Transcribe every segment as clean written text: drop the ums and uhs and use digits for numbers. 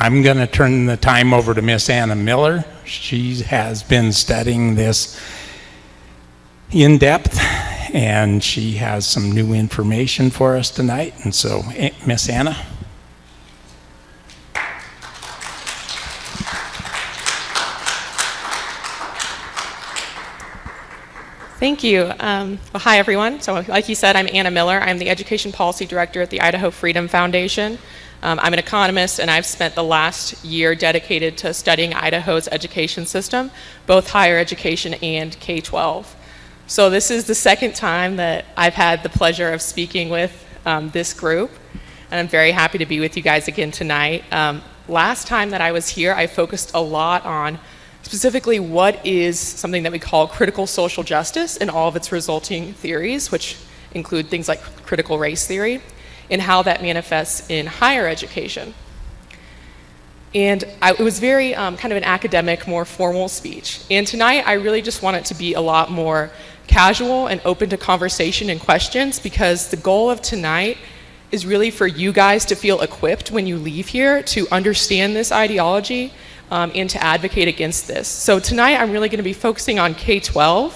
I'm going to turn the time over to Miss Anna Miller. She has been studying this in depth, and she has some new information for us tonight. And so, Miss Anna. Thank you. Well, hi, everyone. So like you said, I'm Anna Miller. I'm the Education Policy Director at the Idaho Freedom Foundation. I'm an economist, and I've spent the last year dedicated to studying Idaho's education system, both higher education and K-12. So this is the second time that I've had the pleasure of speaking with this group, and I'm very happy to be with you guys again tonight. Last time that I was here, I focused a lot on specifically what is something that we call critical social justice and all of its resulting theories, which include things like critical race theory, and how that manifests in higher education. And it was very kind of an academic, more formal speech. And tonight, I really just want it to be a lot more casual and open to conversation and questions, because the goal of tonight is really for you guys to feel equipped when you leave here to understand this ideology and to advocate against this. So tonight I'm really going to be focusing on K-12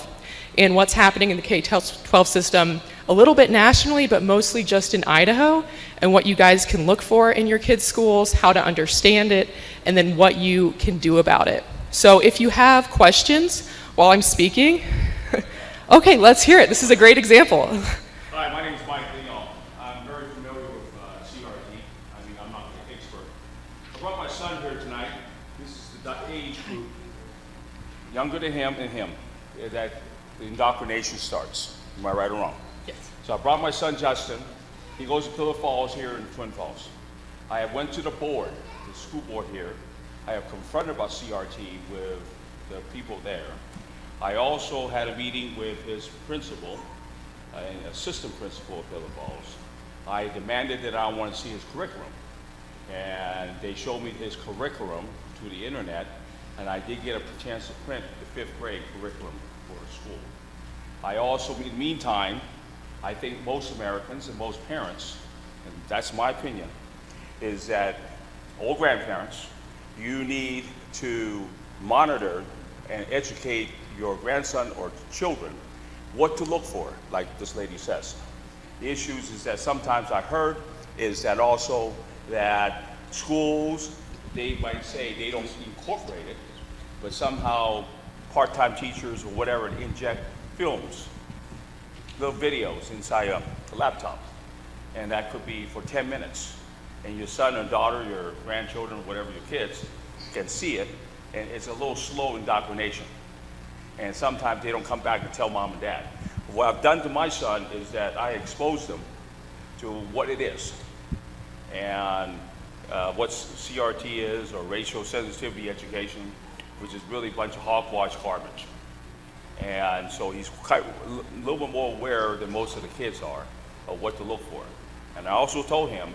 and what's happening in the K-12 system a little bit nationally, but mostly just in Idaho, and what you guys can look for in your kids' schools, how to understand it, and then what you can do about it. So if you have questions while I'm speaking, okay, let's hear it. This is a great example. Hi, my name is Mike Leon. I'm very familiar with CRT. I mean, I'm not an expert. I brought my son here tonight. This is the age group, younger than him and him, that the indoctrination starts. Am I right or wrong? Yes. So I brought my son Justin. He goes to Pillar Falls here in Twin Falls. I have went to the board, the school board here. I have confronted about CRT with the people there. I also had a meeting with his principal, an assistant principal of Pillar Falls. I demanded that I want to see his curriculum. And they showed me his curriculum to the internet, and I did get a chance to print the 5th grade curriculum for the school. I also, in the meantime, I think most Americans and most parents, and that's my opinion, is that all grandparents, you need to monitor and educate your grandson or children what to look for, like this lady says. The issues is that sometimes I heard is that also that schools, they might say they don't incorporate it, but somehow part-time teachers or whatever inject films, little videos inside a laptop, and that could be for 10 minutes. And your son or daughter, your grandchildren, whatever your kids, can see it, and it's a little slow indoctrination. And sometimes they don't come back and tell mom and dad. What I've done to my son is that I exposed him to what it is, and what CRT is, or racial sensitivity education, which is really a bunch of hogwash garbage. And so he's a little bit more aware than most of the kids are of what to look for. And I also told him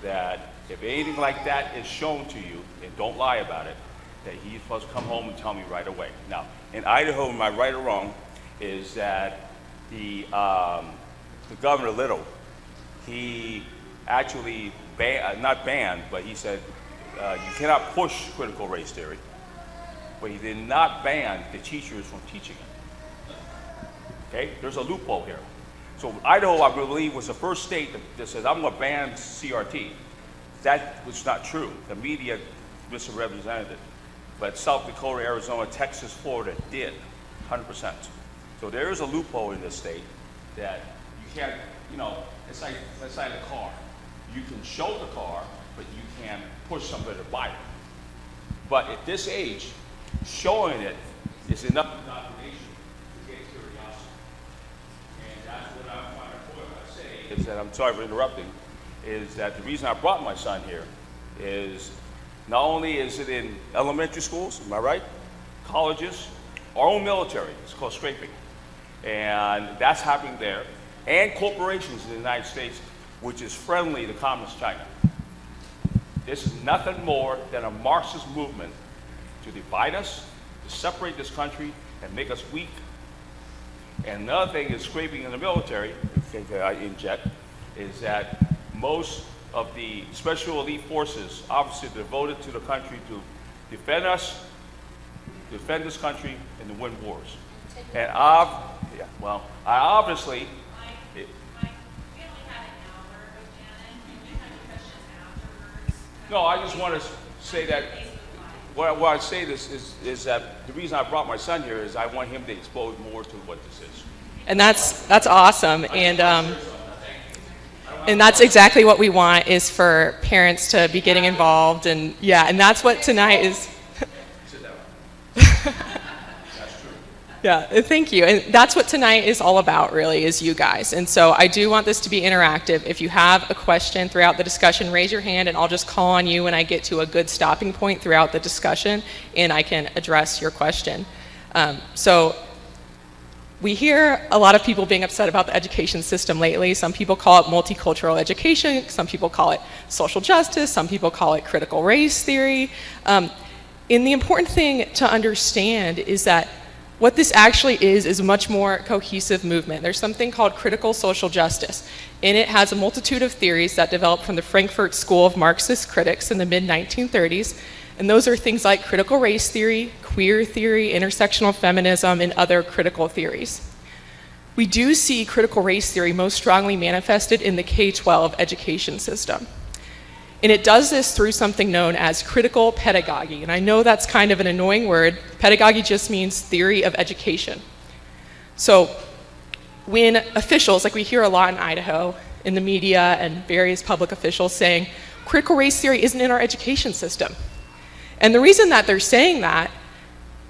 that if anything like that is shown to you, and don't lie about it, that he's supposed to come home and tell me right away. Now, in Idaho, am I right or wrong, is that the Governor Little, he actually not banned, but he said you cannot push critical race theory, but he did not ban the teachers from teaching it. Okay, there's a loophole here. So Idaho, I believe, was the first state that says, I'm going to ban CRT. That was not true. The media misrepresented it. But South Dakota, Arizona, Texas, Florida did, 100%. So there is a loophole in this state that you can't, it's like a car. You can show the car, but you can't push somebody to buy it. But at this age, showing it is enough indoctrination to get curiosity. And that's what I'm trying to say, is that, I'm sorry for interrupting, is that the reason I brought my son here is not only is it in elementary schools, am I right? Colleges, our own military, it's called scraping. And that's happening there. And corporations in the United States, which is friendly to Communist China. This is nothing more than a Marxist movement to divide us, to separate this country, and make us weak. And another thing is scraping in the military, I inject, is that most of the Special Elite Forces, officers devoted to the country to defend us, defend this country, and to win wars. And I obviously, no, I just want to say that what I say this is that the reason I brought my son here is I want him to expose more to what this is. And that's awesome. And that's exactly what we want, is for parents to be getting involved. And yeah, and that's what tonight is. Sit down. Yeah, thank you. And that's what tonight is all about, really, is you guys. And so I do want this to be interactive. If you have a question throughout the discussion, raise your hand and I'll just call on you when I get to a good stopping point throughout the discussion and I can address your question. So we hear a lot of people being upset about the education system lately. Some people call it multicultural education. Some people call it social justice. Some people call it critical race theory. And the important thing to understand is that what this actually is a much more cohesive movement. There's something called critical social justice, and it has a multitude of theories that developed from the Frankfurt School of Marxist critics in the mid-1930s. And those are things like critical race theory, queer theory, intersectional feminism, and other critical theories. We do see critical race theory most strongly manifested in the K-12 education system. And it does this through something known as critical pedagogy. And I know that's kind of an annoying word. Pedagogy just means theory of education. So when officials, like we hear a lot in Idaho, in the media and various public officials saying, critical race theory isn't in our education system. And the reason that they're saying that,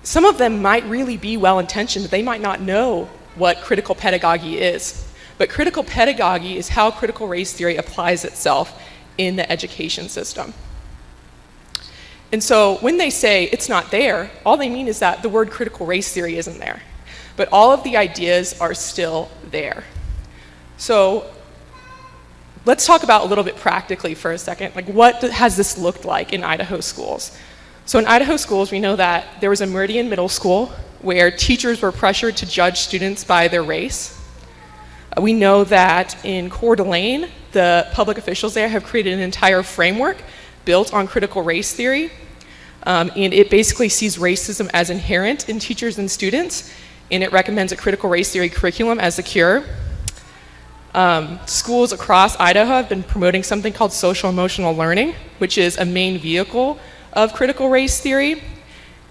some of them might really be well-intentioned, but they might not know what critical pedagogy is. But critical pedagogy is how critical race theory applies itself in the education system. And so when they say it's not there, all they mean is that the word critical race theory isn't there. But all of the ideas are still there. So let's talk about a little bit practically for a second, like what has this looked like in Idaho schools? So in Idaho schools, we know that there was a Meridian Middle School where teachers were pressured to judge students by their race. We know that in Coeur d'Alene, the public officials there have created an entire framework built on critical race theory. And it basically sees racism as inherent in teachers and students, and it recommends a critical race theory curriculum as the cure. Schools across Idaho have been promoting something called social emotional learning, which is a main vehicle of critical race theory.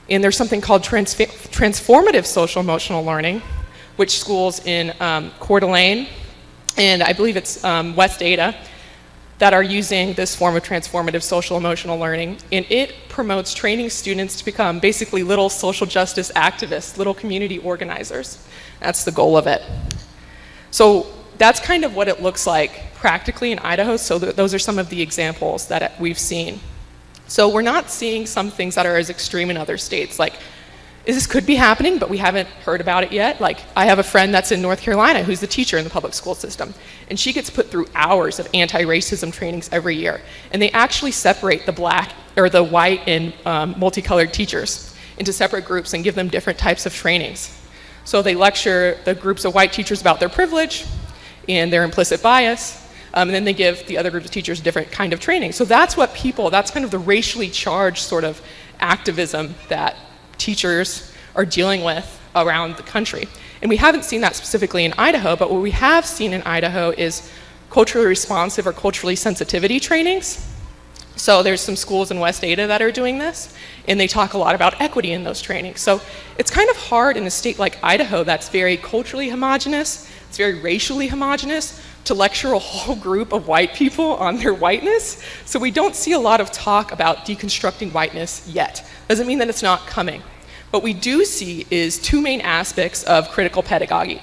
And there's something called transformative social emotional learning, which schools in Coeur d'Alene, and I believe it's West Ada, that are using this form of transformative social emotional learning. And it promotes training students to become basically little social justice activists, little community organizers. That's the goal of it. So that's kind of what it looks like practically in Idaho. So those are some of the examples that we've seen. So we're not seeing some things that are as extreme in other states. Like, this could be happening, but we haven't heard about it yet. Like, I have a friend that's in North Carolina who's the teacher in the public school system, and she gets put through hours of anti-racism trainings every year. And they actually separate the black, or the white and multicolored teachers into separate groups and give them different types of trainings. So they lecture the groups of white teachers about their privilege and their implicit bias, and then they give the other group of teachers different kind of training. So that's what that's kind of the racially charged sort of activism that teachers are dealing with around the country. And we haven't seen that specifically in Idaho, but what we have seen in Idaho is culturally responsive or culturally sensitivity trainings. So there's some schools in West Ada that are doing this, and they talk a lot about equity in those trainings. So it's kind of hard in a state like Idaho that's very culturally homogenous, it's very racially homogenous, to lecture a whole group of white people on their whiteness. So we don't see a lot of talk about deconstructing whiteness yet. Doesn't mean that it's not coming. What we do see is two main aspects of critical pedagogy.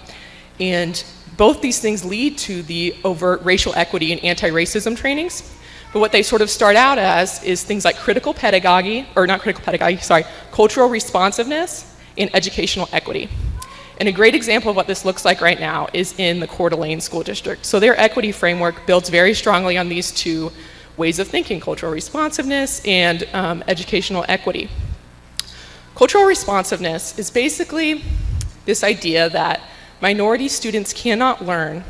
And both these things lead to the overt racial equity and anti-racism trainings. But what they sort of start out as is things like critical pedagogy, or not critical pedagogy, sorry, cultural responsiveness and educational equity. And a great example of what this looks like right now is in the Coeur d'Alene School District. So their equity framework builds very strongly on these two ways of thinking, cultural responsiveness and educational equity. Cultural responsiveness is basically this idea that minority students cannot learn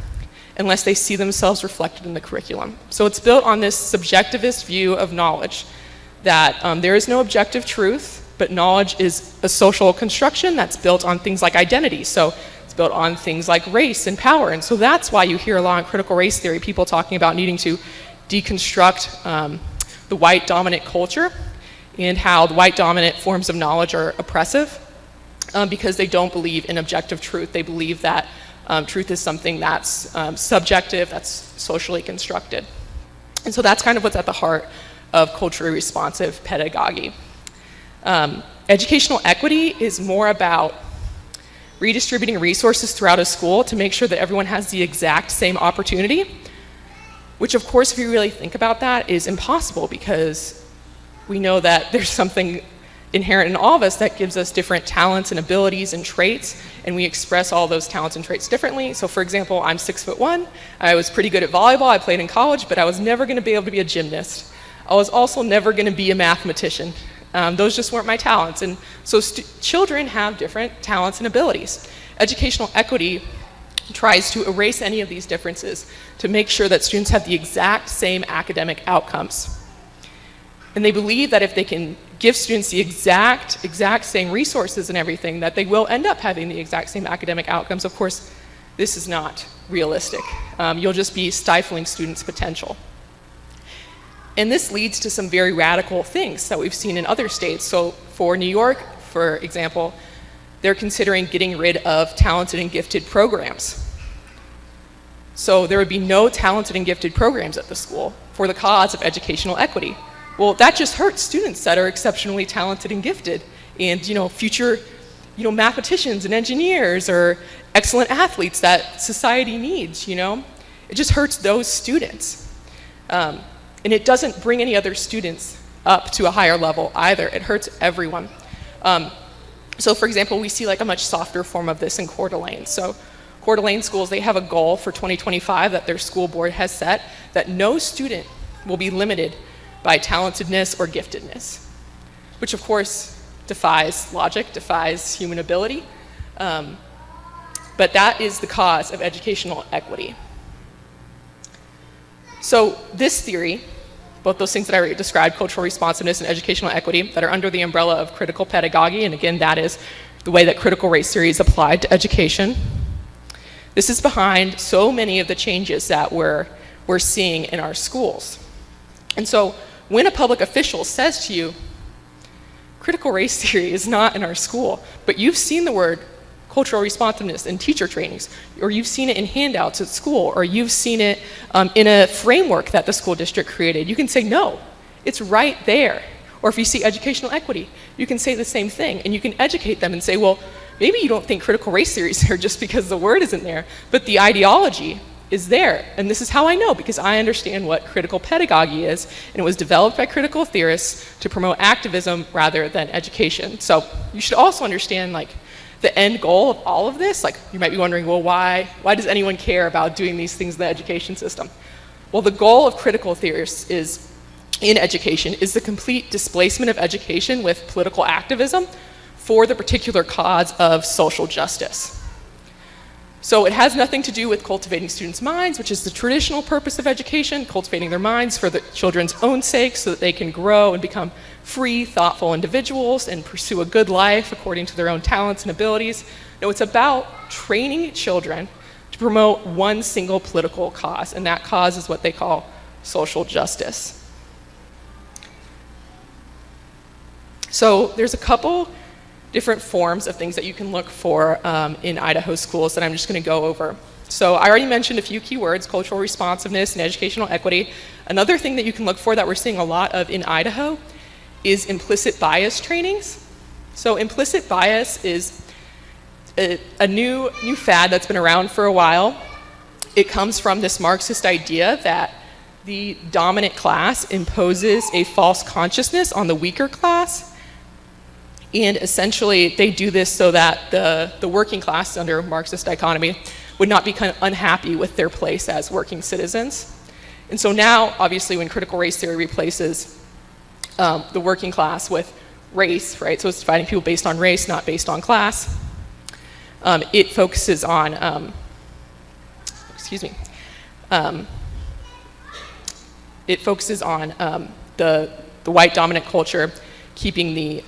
unless they see themselves reflected in the curriculum. So it's built on this subjectivist view of knowledge, that there is no objective truth, but knowledge is a social construction that's built on things like identity. So it's built on things like race and power. And so that's why you hear a lot in critical race theory, people talking about needing to deconstruct the white dominant culture and how the white dominant forms of knowledge are oppressive because they don't believe in objective truth. They believe that truth is something that's subjective, that's socially constructed. And so that's kind of what's at the heart of culturally responsive pedagogy. Educational equity is more about redistributing resources throughout a school to make sure that everyone has the exact same opportunity, which of course, if you really think about that, is impossible because we know that there's something inherent in all of us that gives us different talents and abilities and traits, and we express all those talents and traits differently. So for example, I'm 6'1", I was pretty good at volleyball, I played in college, but I was never gonna be able to be a gymnast. I was also never gonna be a mathematician. Those just weren't my talents. And so children have different talents and abilities. Educational equity tries to erase any of these differences to make sure that students have the exact same academic outcomes. And they believe that if they can give students the exact same resources and everything, that they will end up having the exact same academic outcomes. Of course, this is not realistic. You'll just be stifling students' potential. And this leads to some very radical things that we've seen in other states. So for New York, for example, they're considering getting rid of talented and gifted programs. So there would be no talented and gifted programs at the school for the cause of educational equity. Well, that just hurts students that are exceptionally talented and gifted and, future, mathematicians and engineers or excellent athletes that society needs, It just hurts those students. And it doesn't bring any other students up to a higher level either. It hurts everyone. So for example, we see like a much softer form of this in Coeur d'Alene. So Coeur d'Alene schools, they have a goal for 2025 that their school board has set that no student will be limited by talentedness or giftedness, which of course defies logic, defies human ability. But that is the cause of educational equity. So this theory, both those things that I described, cultural responsiveness and educational equity, that are under the umbrella of critical pedagogy, and again, that is the way that critical race theory is applied to education. This is behind so many of the changes that we're seeing in our schools. And so when a public official says to you, critical race theory is not in our school, but you've seen the word cultural responsiveness in teacher trainings, or you've seen it in handouts at school, or you've seen it in a framework that the school district created, you can say, no, it's right there. Or if you see educational equity, you can say the same thing, and you can educate them and say, well, maybe you don't think critical race theory is there just because the word isn't there, but the ideology is there. And this is how I know, because I understand what critical pedagogy is, and it was developed by critical theorists to promote activism rather than education. So you should also understand, the end goal of all of this. You might be wondering, well, why does anyone care about doing these things in the education system? Well, the goal of critical theorists in education is the complete displacement of education with political activism for the particular cause of social justice. So it has nothing to do with cultivating students' minds, which is the traditional purpose of education, cultivating their minds for the children's own sake so that they can grow and become free, thoughtful individuals and pursue a good life according to their own talents and abilities. No, it's about training children to promote one single political cause, and that cause is what they call social justice. So there's a couple different forms of things that you can look for in Idaho schools that I'm just going to go over. So I already mentioned a few key words, cultural responsiveness and educational equity. Another thing that you can look for that we're seeing a lot of in Idaho is implicit bias trainings. So implicit bias is a new fad that's been around for a while. It comes from this Marxist idea that the dominant class imposes a false consciousness on the weaker class. And essentially, they do this so that the working class under Marxist dichotomy would not be kind of unhappy with their place as working citizens. And so now, obviously, when critical race theory replaces the working class with race, right? So it's dividing people based on race, not based on class. It focuses on, It focuses on the white dominant culture keeping the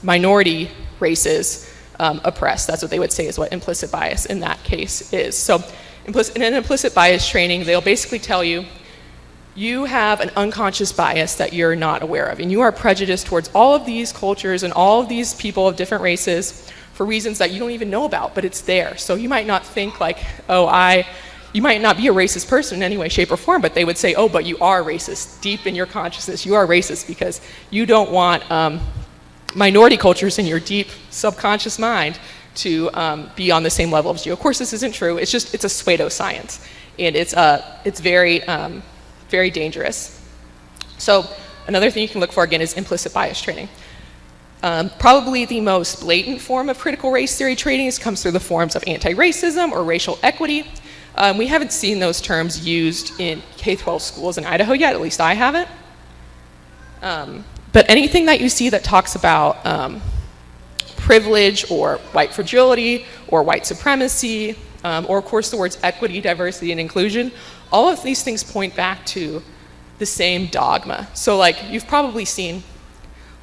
minority races oppressed. That's what they would say is what implicit bias in that case is. So in an implicit bias training, they'll basically tell you, you have an unconscious bias that you're not aware of, and you are prejudiced towards all of these cultures and all of these people of different races for reasons that you don't even know about, but it's there. So you might not think like, you might not be a racist person in any way, shape, or form, but they would say, oh, but you are racist. Deep in your consciousness, you are racist because you don't want minority cultures in your deep subconscious mind to be on the same level as you. Of course, this isn't true. It's a pseudoscience, and it's very, very dangerous. So another thing you can look for, again, is implicit bias training. Probably the most blatant form of critical race theory training comes through the forms of anti-racism or racial equity. We haven't seen those terms used in K-12 schools in Idaho yet, at least I haven't. But anything that you see that talks about privilege or white fragility or white supremacy, or of course the words equity, diversity, and inclusion, all of these things point back to the same dogma. So like you've probably seen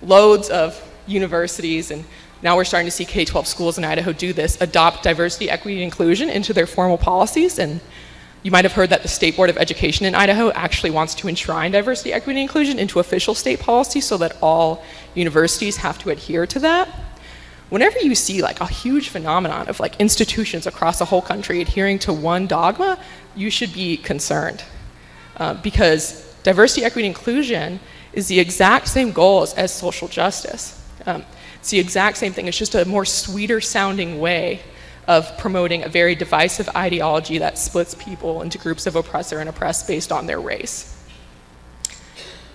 loads of universities, and now we're starting to see K-12 schools in Idaho do this, adopt diversity, equity, and inclusion into their formal policies. And you might have heard that the State Board of Education in Idaho actually wants to enshrine diversity, equity, and inclusion into official state policy so that all universities have to adhere to that. Whenever you see like a huge phenomenon of like institutions across the whole country adhering to one dogma, you should be concerned. Because diversity, equity, and inclusion is the exact same goals as social justice. It's the exact same thing. It's just a more sweeter sounding way of promoting a very divisive ideology that splits people into groups of oppressor and oppressed based on their race.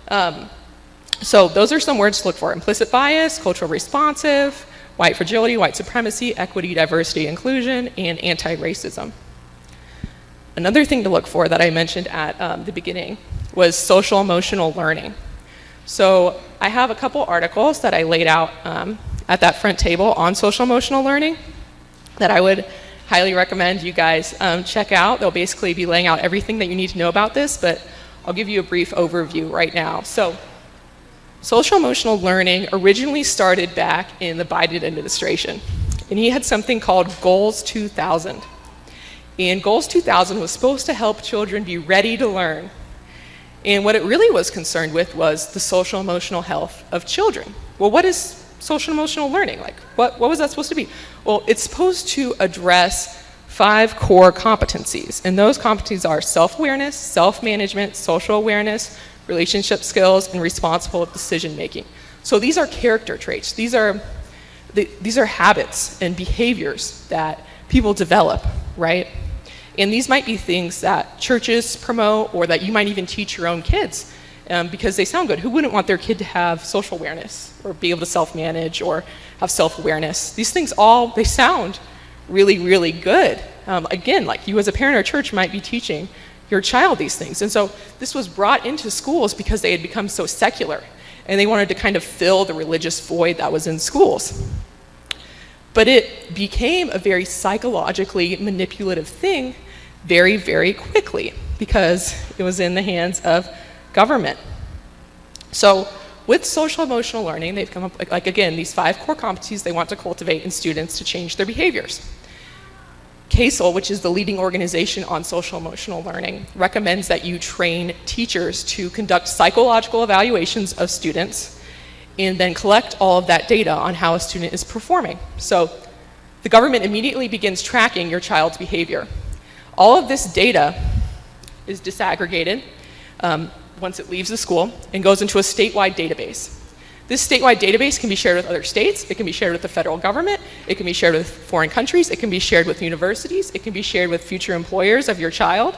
So those are some words to look for: implicit bias, cultural responsive, white fragility, white supremacy, equity, diversity, inclusion, and anti-racism. Another thing to look for that I mentioned at the beginning was social emotional learning. So I have a couple articles that I laid out at that front table on social emotional learning that I would highly recommend you guys check out. They'll basically be laying out everything that you need to know about this, but I'll give you a brief overview right now. So social emotional learning originally started back in the Biden administration, and he had something called Goals 2000. And Goals 2000 was supposed to help children be ready to learn. And what it really was concerned with was the social emotional health of children. Well, what is social emotional learning? Like, what was that supposed to be? Well, it's supposed to address 5 core competencies. And those competencies are self-awareness, self-management, social awareness, relationship skills, and responsible decision making. So these are character traits. These are habits and behaviors that people develop, right? And these might be things that churches promote or that you might even teach your own kids because they sound good. Who wouldn't want their kid to have social awareness or be able to self-manage or have self-awareness? These things they sound really, really good. Again, like you as a parent or church might be teaching your child these things. And so this was brought into schools because they had become so secular and they wanted to kind of fill the religious void that was in schools. But it became a very psychologically manipulative thing very, very quickly because it was in the hands of government. So with social emotional learning, they've come up with, like again, these 5 core competencies they want to cultivate in students to change their behaviors. CASEL, which is the leading organization on social emotional learning, recommends that you train teachers to conduct psychological evaluations of students and then collect all of that data on how a student is performing. So the government immediately begins tracking your child's behavior. All of this data is disaggregated once it leaves the school and goes into a statewide database. This statewide database can be shared with other states, it can be shared with the federal government, it can be shared with foreign countries, it can be shared with universities, it can be shared with future employers of your child.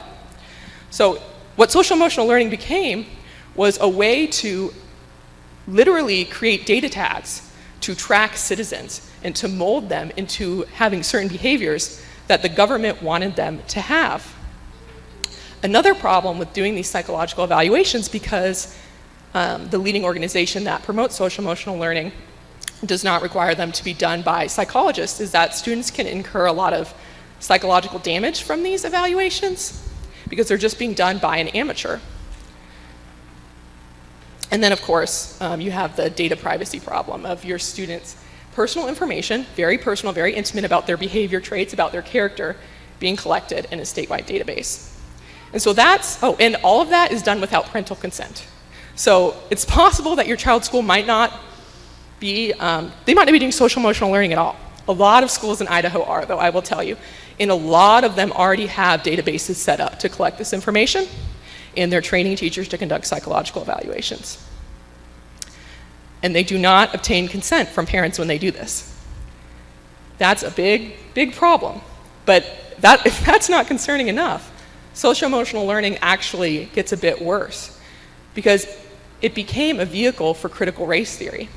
So what social emotional learning became was a way to literally create data tags to track citizens and to mold them into having certain behaviors that the government wanted them to have. Another problem with doing these psychological evaluations, because the leading organization that promotes social emotional learning does not require them to be done by psychologists, is that students can incur a lot of psychological damage from these evaluations because they're just being done by an amateur. And then, of course, you have the data privacy problem of your students' personal information, very personal, very intimate about their behavior traits, about their character, being collected in a statewide database. And so and all of that is done without parental consent. So it's possible that your child's school might not be, they might not be doing social emotional learning at all. A lot of schools in Idaho are, though, I will tell you. And a lot of them already have databases set up to collect this information, and they're training teachers to conduct psychological evaluations. And they do not obtain consent from parents when they do this. That's a big, big problem. But if that's not concerning enough, social emotional learning actually gets a bit worse, because it became a vehicle for critical race theory.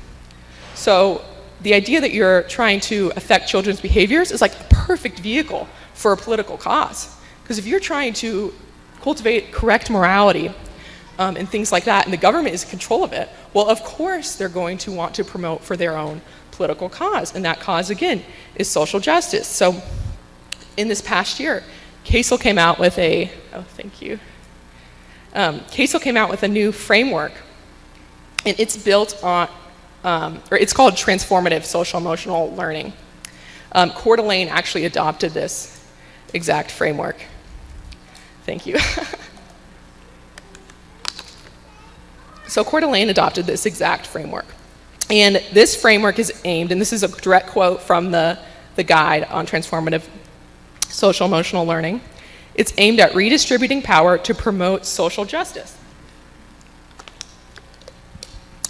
So the idea that you're trying to affect children's behaviors is like a perfect vehicle for a political cause. Because if you're trying to cultivate correct morality and things like that, and the government is in control of it, well, of course they're going to want to promote for their own political cause. And that cause, again, is social justice. So in this past year, CASEL came out with CASEL came out with a new framework, and it's built on, or it's called Transformative Social Emotional Learning. Coeur d'Alene actually adopted this exact framework. Thank you. So Coeur d'Alene adopted this exact framework. And this framework is aimed, and this is a direct quote from the guide on transformative social emotional learning. It's aimed at redistributing power to promote social justice.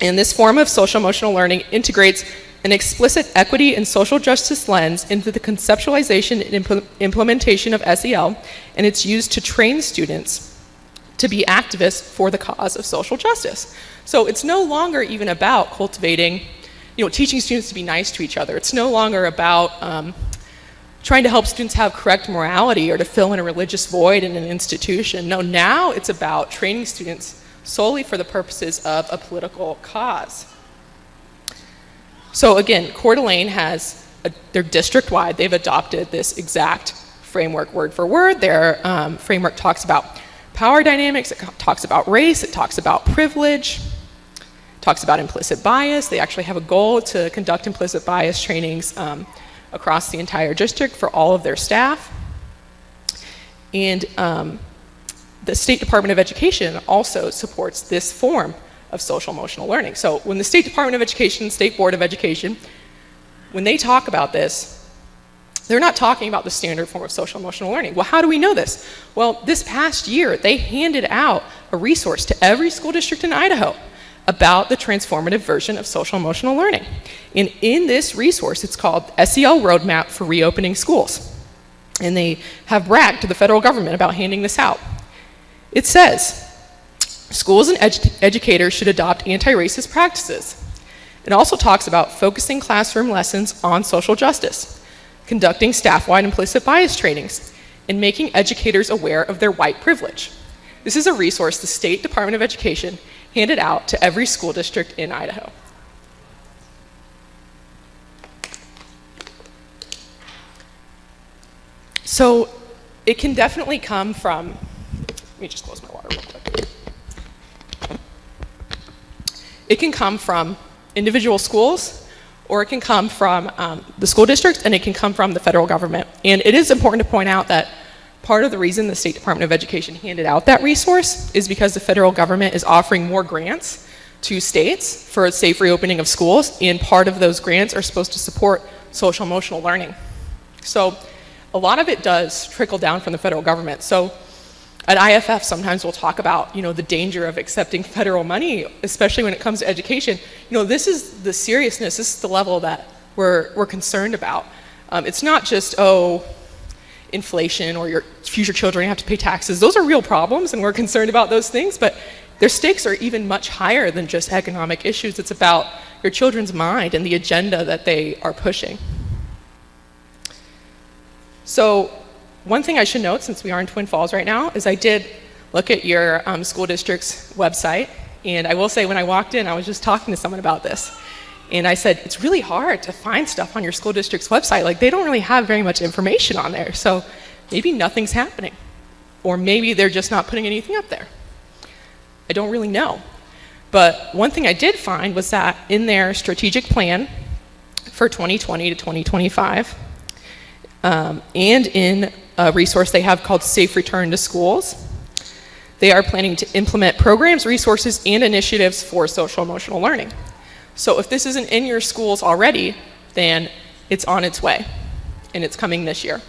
And this form of social emotional learning integrates an explicit equity and social justice lens into the conceptualization and implementation of SEL, and it's used to train students to be activists for the cause of social justice. So it's no longer even about cultivating, teaching students to be nice to each other. It's no longer about trying to help students have correct morality or to fill in a religious void in an institution. No, now it's about training students solely for the purposes of a political cause. So again, Coeur d'Alene has, they're district-wide, they've adopted this exact framework word for word. Their framework talks about power dynamics, it talks about race, it talks about privilege, it talks about implicit bias. They actually have a goal to conduct implicit bias trainings across the entire district for all of their staff. And the State Department of Education also supports this form of social emotional learning. So when the State Department of Education, State Board of Education, when they talk about this, they're not talking about the standard form of social emotional learning. Well, how do we know this? Well, this past year, they handed out a resource to every school district in Idaho about the transformative version of social emotional learning. And in this resource, it's called SEL Roadmap for Reopening Schools. And they have bragged to the federal government about handing this out. It says, schools and educators should adopt anti-racist practices. It also talks about focusing classroom lessons on social justice, conducting staff-wide implicit bias trainings, and making educators aware of their white privilege. This is a resource the State Department of Education handed out to every school district in Idaho. So it can definitely come from, let me just close my water real quick. It can come from individual schools, or it can come from the school districts, and it can come from the federal government. And it is important to point out that part of the reason the State Department of Education handed out that resource is because the federal government is offering more grants to states for a safe reopening of schools, and part of those grants are supposed to support social emotional learning. So a lot of it does trickle down from the federal government. So at IFF, sometimes we'll talk about, the danger of accepting federal money, especially when it comes to education. This is the seriousness, this is the level that we're concerned about. It's not just, inflation or your future children have to pay taxes. Those are real problems, and we're concerned about those things, but their stakes are even much higher than just economic issues. It's about your children's mind and the agenda that they are pushing. So one thing I should note, since we are in Twin Falls right now, is I did look at your school district's website, and I will say when I walked in, I was just talking to someone about this, and I said, it's really hard to find stuff on your school district's website. Like, they don't really have very much information on there, so maybe nothing's happening. Or maybe they're just not putting anything up there. I don't really know. But one thing I did find was that in their strategic plan for 2020 to 2025, and in a resource they have called Safe Return to Schools, they are planning to implement programs, resources, and initiatives for social emotional learning. So if this isn't in your schools already, then it's on its way, and it's coming this year.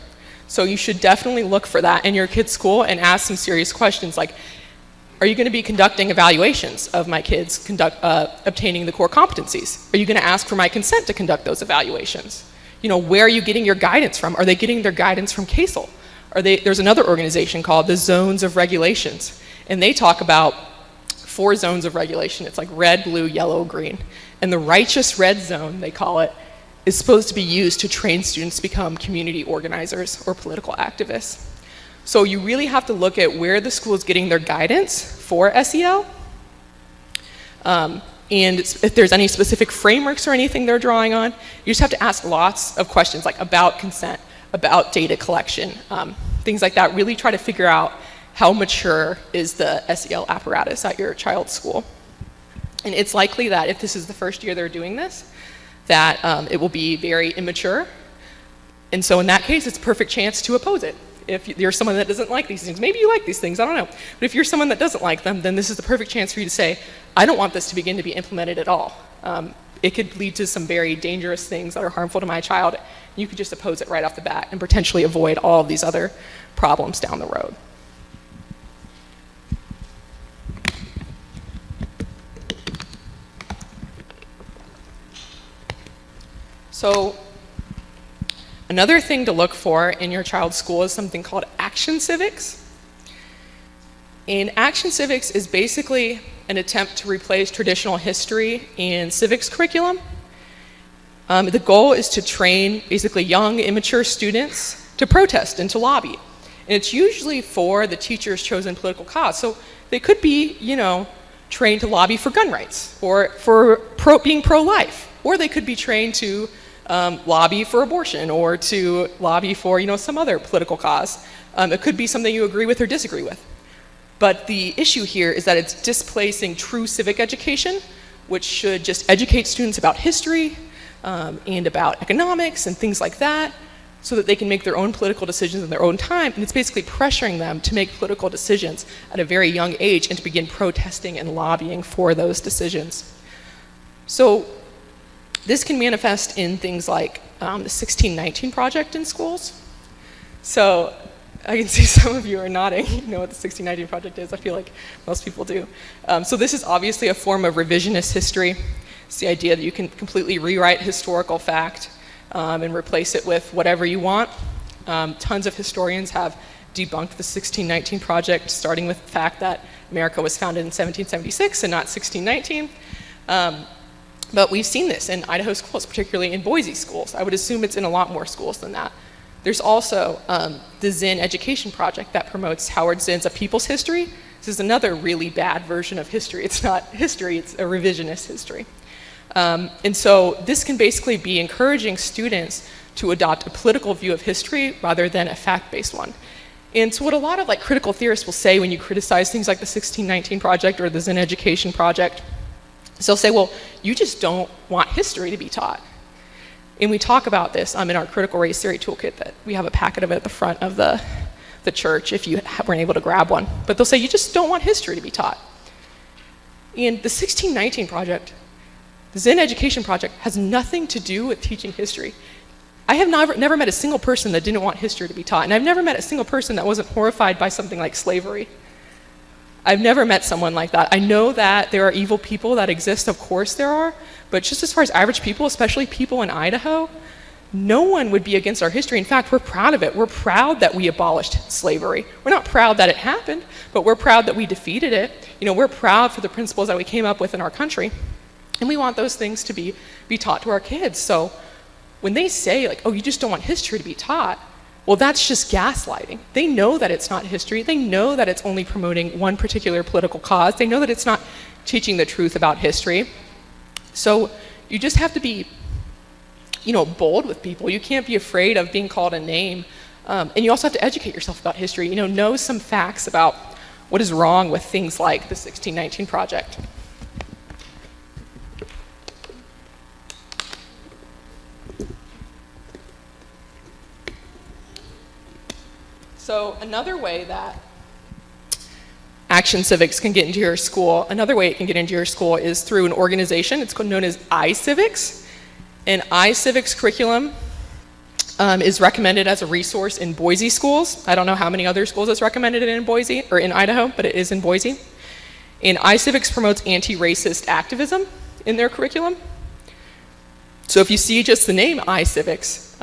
So you should definitely look for that in your kid's school and ask some serious questions like, are you going to be conducting evaluations of my kids obtaining the core competencies? Are you going to ask for my consent to conduct those evaluations? You know, where are you getting your guidance from? Are they getting their guidance from CASEL? There's another organization called the Zones of Regulations, and they talk about 4 zones of regulation. It's like red, blue, yellow, green. And the righteous red zone, they call it, is supposed to be used to train students to become community organizers or political activists. So you really have to look at where the school is getting their guidance for SEL, and if there's any specific frameworks or anything they're drawing on. You just have to ask lots of questions like about consent, about data collection, things like that. Really try to figure out how mature is the SEL apparatus at your child's school. And it's likely that if this is the first year they're doing this, that it will be very immature. And so in that case, it's a perfect chance to oppose it. If you're someone that doesn't like these things, maybe you like these things, I don't know. But if you're someone that doesn't like them, then this is the perfect chance for you to say, I don't want this to begin to be implemented at all. It could lead to some very dangerous things that are harmful to my child. You could just oppose it right off the bat and potentially avoid all of these other problems down the road. So another thing to look for in your child's school is something called Action Civics. And Action Civics is basically an attempt to replace traditional history and civics curriculum. The goal is to train basically young, immature students to protest and to lobby. And it's usually for the teacher's chosen political cause. So they could be, trained to lobby for gun rights or for being pro-life. Or they could be trained to lobby for abortion or to lobby for, some other political cause. It could be something you agree with or disagree with. But the issue here is that it's displacing true civic education, which should just educate students about history and about economics and things like that, so that they can make their own political decisions in their own time. And it's basically pressuring them to make political decisions at a very young age and to begin protesting and lobbying for those decisions. So this can manifest in things like the 1619 project in schools. So I can see some of you are nodding. You know what the 1619 project is. I feel like most people do. So this is obviously a form of revisionist history. It's the idea that you can completely rewrite historical fact and replace it with whatever you want. Tons of historians have debunked the 1619 project, starting with the fact that America was founded in 1776 and not 1619. But we've seen this in Idaho schools, particularly in Boise schools. I would assume it's in a lot more schools than that. There's also the Zinn Education Project that promotes Howard Zinn's A People's History. This is another really bad version of history. It's not history, it's a revisionist history. And so this can basically be encouraging students to adopt a political view of history rather than a fact-based one. And so what a lot of critical theorists will say when you criticize things like the 1619 Project or the Zinn Education Project, is they'll say, well, you just don't want history to be taught. And we talk about this in our critical race theory toolkit that we have a packet of it at the front of the church if you weren't able to grab one. But they'll say, you just don't want history to be taught. And the 1619 Project, the Zinn Education Project, has nothing to do with teaching history. I have never met a single person that didn't want history to be taught. And I've never met a single person that wasn't horrified by something like slavery. I've never met someone like that. I know that there are evil people that exist, of course there are, but just as far as average people, especially people in Idaho, no one would be against our history. In fact, we're proud of it. We're proud that we abolished slavery. We're not proud that it happened, but we're proud that we defeated it. We're proud for the principles that we came up with in our country, and we want those things to be taught to our kids. So when they say, oh, you just don't want history to be taught, well, that's just gaslighting. They know that it's not history. They know that it's only promoting one particular political cause. They know that it's not teaching the truth about history. So you just have to be, bold with people. You can't be afraid of being called a name And you also have to educate yourself about history, know some facts about what is wrong with things like the 1619 Project. So another way that Action Civics can get into your school, another way it can get into your school is through an organization. It's known as iCivics. And iCivics curriculum is recommended as a resource in Boise schools. I don't know how many other schools it's recommended in Boise, or in Idaho, but it is in Boise. And iCivics promotes anti-racist activism in their curriculum. So if you see just the name iCivics,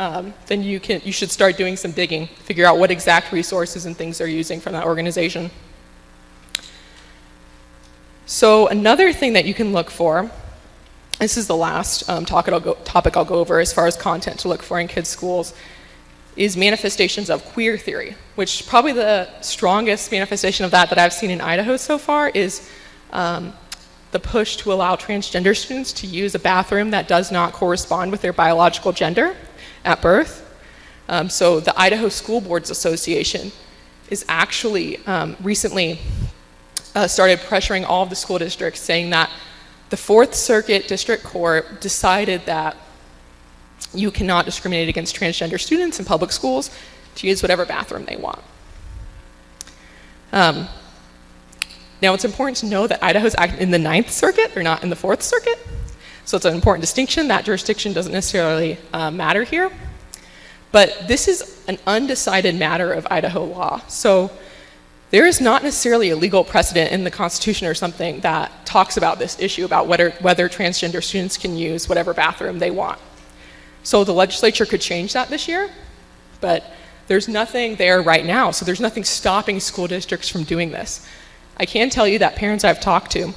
then you should start doing some digging, figure out what exact resources and things they're using from that organization. So another thing that you can look for, this is the last topic I'll go over as far as content to look for in kids' schools, is manifestations of queer theory, which probably the strongest manifestation of that I've seen in Idaho so far is the push to allow transgender students to use a bathroom that does not correspond with their biological gender at birth. So the Idaho School Boards Association is actually recently started pressuring all of the school districts, saying that the Fourth Circuit District Court decided that you cannot discriminate against transgender students in public schools to use whatever bathroom they want. Now it's important to know that Idaho's in the Ninth Circuit, or not in the Fourth Circuit. So it's an important distinction. That jurisdiction doesn't necessarily matter here. But this is an undecided matter of Idaho law. So there is not necessarily a legal precedent in the Constitution or something that talks about this issue, about whether transgender students can use whatever bathroom they want. So the legislature could change that this year, but there's nothing there right now, so there's nothing stopping school districts from doing this. I can tell you that parents I've talked to,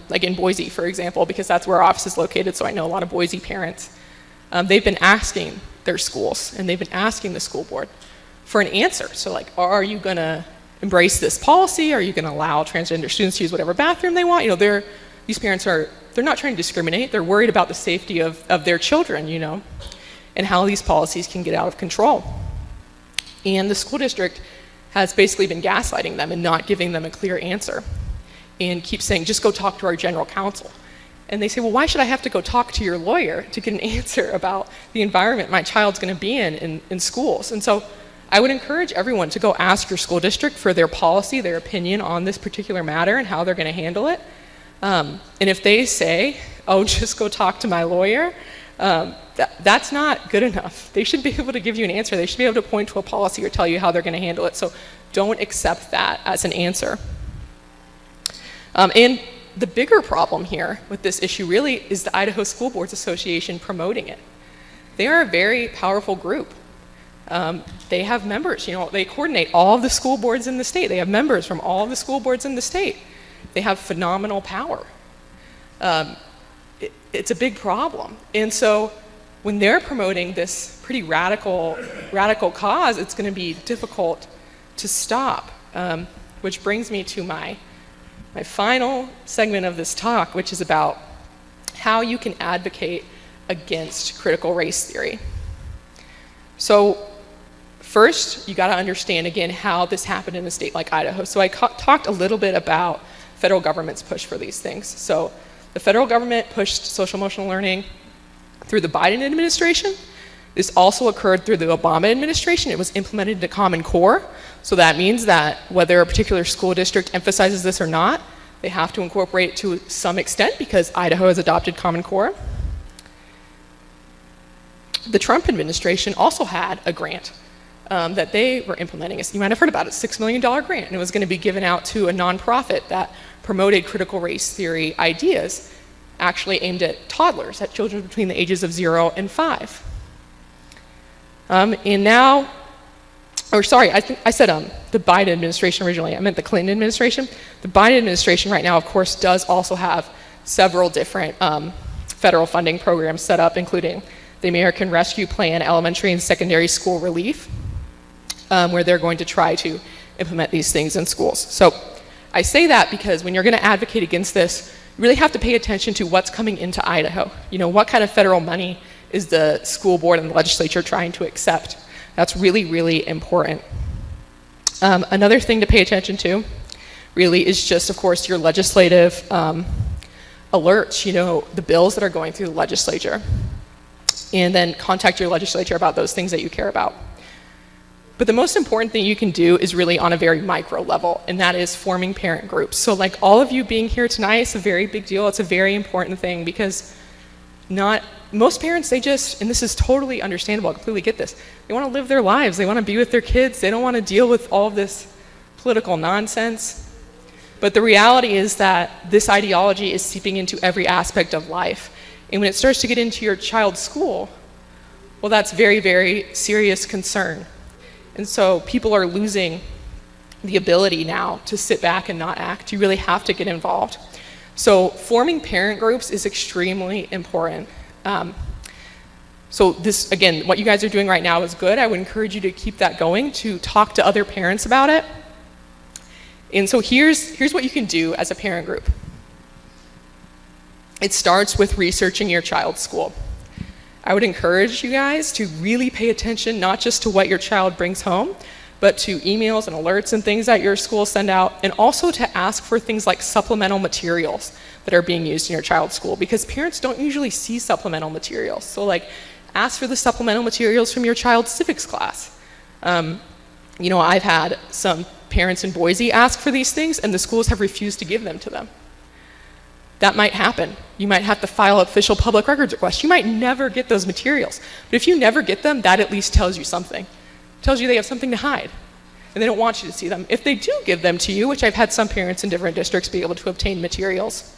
like in Boise, for example, because that's where our office is located, so I know a lot of Boise parents, they've been asking their schools, and they've been asking the school board for an answer. So like, are you gonna embrace this policy? Are you gonna allow transgender students to use whatever bathroom they want? These parents they're not trying to discriminate, they're worried about the safety of their children, and how these policies can get out of control. And the school district has basically been gaslighting them and not giving them a clear answer, and keeps saying, just go talk to our general counsel. And they say, well, why should I have to go talk to your lawyer to get an answer about the environment my child's gonna be in schools? And so I would encourage everyone to go ask your school district for their policy, their opinion on this particular matter and how they're gonna handle it. And if they say, oh, just go talk to my lawyer, that's not good enough. They should be able to give you an answer. They should be able to point to a policy or tell you how they're gonna handle it. So don't accept that as an answer. And the bigger problem here with this issue really is the Idaho School Boards Association promoting it. They are a very powerful group. They have members, they coordinate all of the school boards in the state. They have members from all of the school boards in the state. They have phenomenal power. It's a big problem. And so when they're promoting this pretty radical cause, it's gonna be difficult to stop. Which brings me to my final segment of this talk, which is about how you can advocate against critical race theory. So first, you gotta understand again how this happened in a state like Idaho. So I talked a little bit about federal government's push for these things. So the federal government pushed social emotional learning through the Biden administration. This also occurred through the Obama administration. It was implemented into Common Core. So that means that whether a particular school district emphasizes this or not, they have to incorporate it to some extent because Idaho has adopted Common Core. The Trump administration also had a grant that they were implementing. You might have heard about it, $6 million grant, and it was going to be given out to a nonprofit that promoted critical race theory ideas, actually aimed at toddlers, at children between the ages of 0 and 5. And now, or sorry, I said the Biden administration originally, I meant the Clinton administration. The Biden administration right now, of course, does also have several different federal funding programs set up, including the American Rescue Plan, elementary and secondary school relief, where they're going to try to implement these things in schools. So I say that because when you're gonna advocate against this, you really have to pay attention to what's coming into Idaho. What kind of federal money is the school board and the legislature trying to accept That's really, really important. Another thing to pay attention to really is just, of course, your legislative alerts, the bills that are going through the legislature. And then contact your legislature about those things that you care about. But the most important thing you can do is really on a very micro level, and that is forming parent groups. So like all of you being here tonight, it's a very big deal. It's a very important thing because most parents, and this is totally understandable, I completely get this, they want to live their lives. They want to be with their kids. They don't want to deal with all of this political nonsense. But the reality is that this ideology is seeping into every aspect of life. And when it starts to get into your child's school, well, that's very, very serious concern. And so people are losing the ability now to sit back and not act. You really have to get involved. So forming parent groups is extremely important. So this, again, what you guys are doing right now is good. I would encourage you to keep that going, to talk to other parents about it. And so here's what you can do as a parent group. It starts with researching your child's school. I would encourage you guys to really pay attention, not just to what your child brings home, but to emails and alerts and things that your schools send out, and also to ask for things like supplemental materials that are being used in your child's school, because parents don't usually see supplemental materials. So like, ask for the supplemental materials from your child's civics class. I've had some parents in Boise ask for these things, and the schools have refused to give them to them. That might happen. You might have to file official public records requests. You might never get those materials. But if you never get them, that at least tells you something. It tells you they have something to hide, and they don't want you to see them. If they do give them to you, which I've had some parents in different districts be able to obtain materials,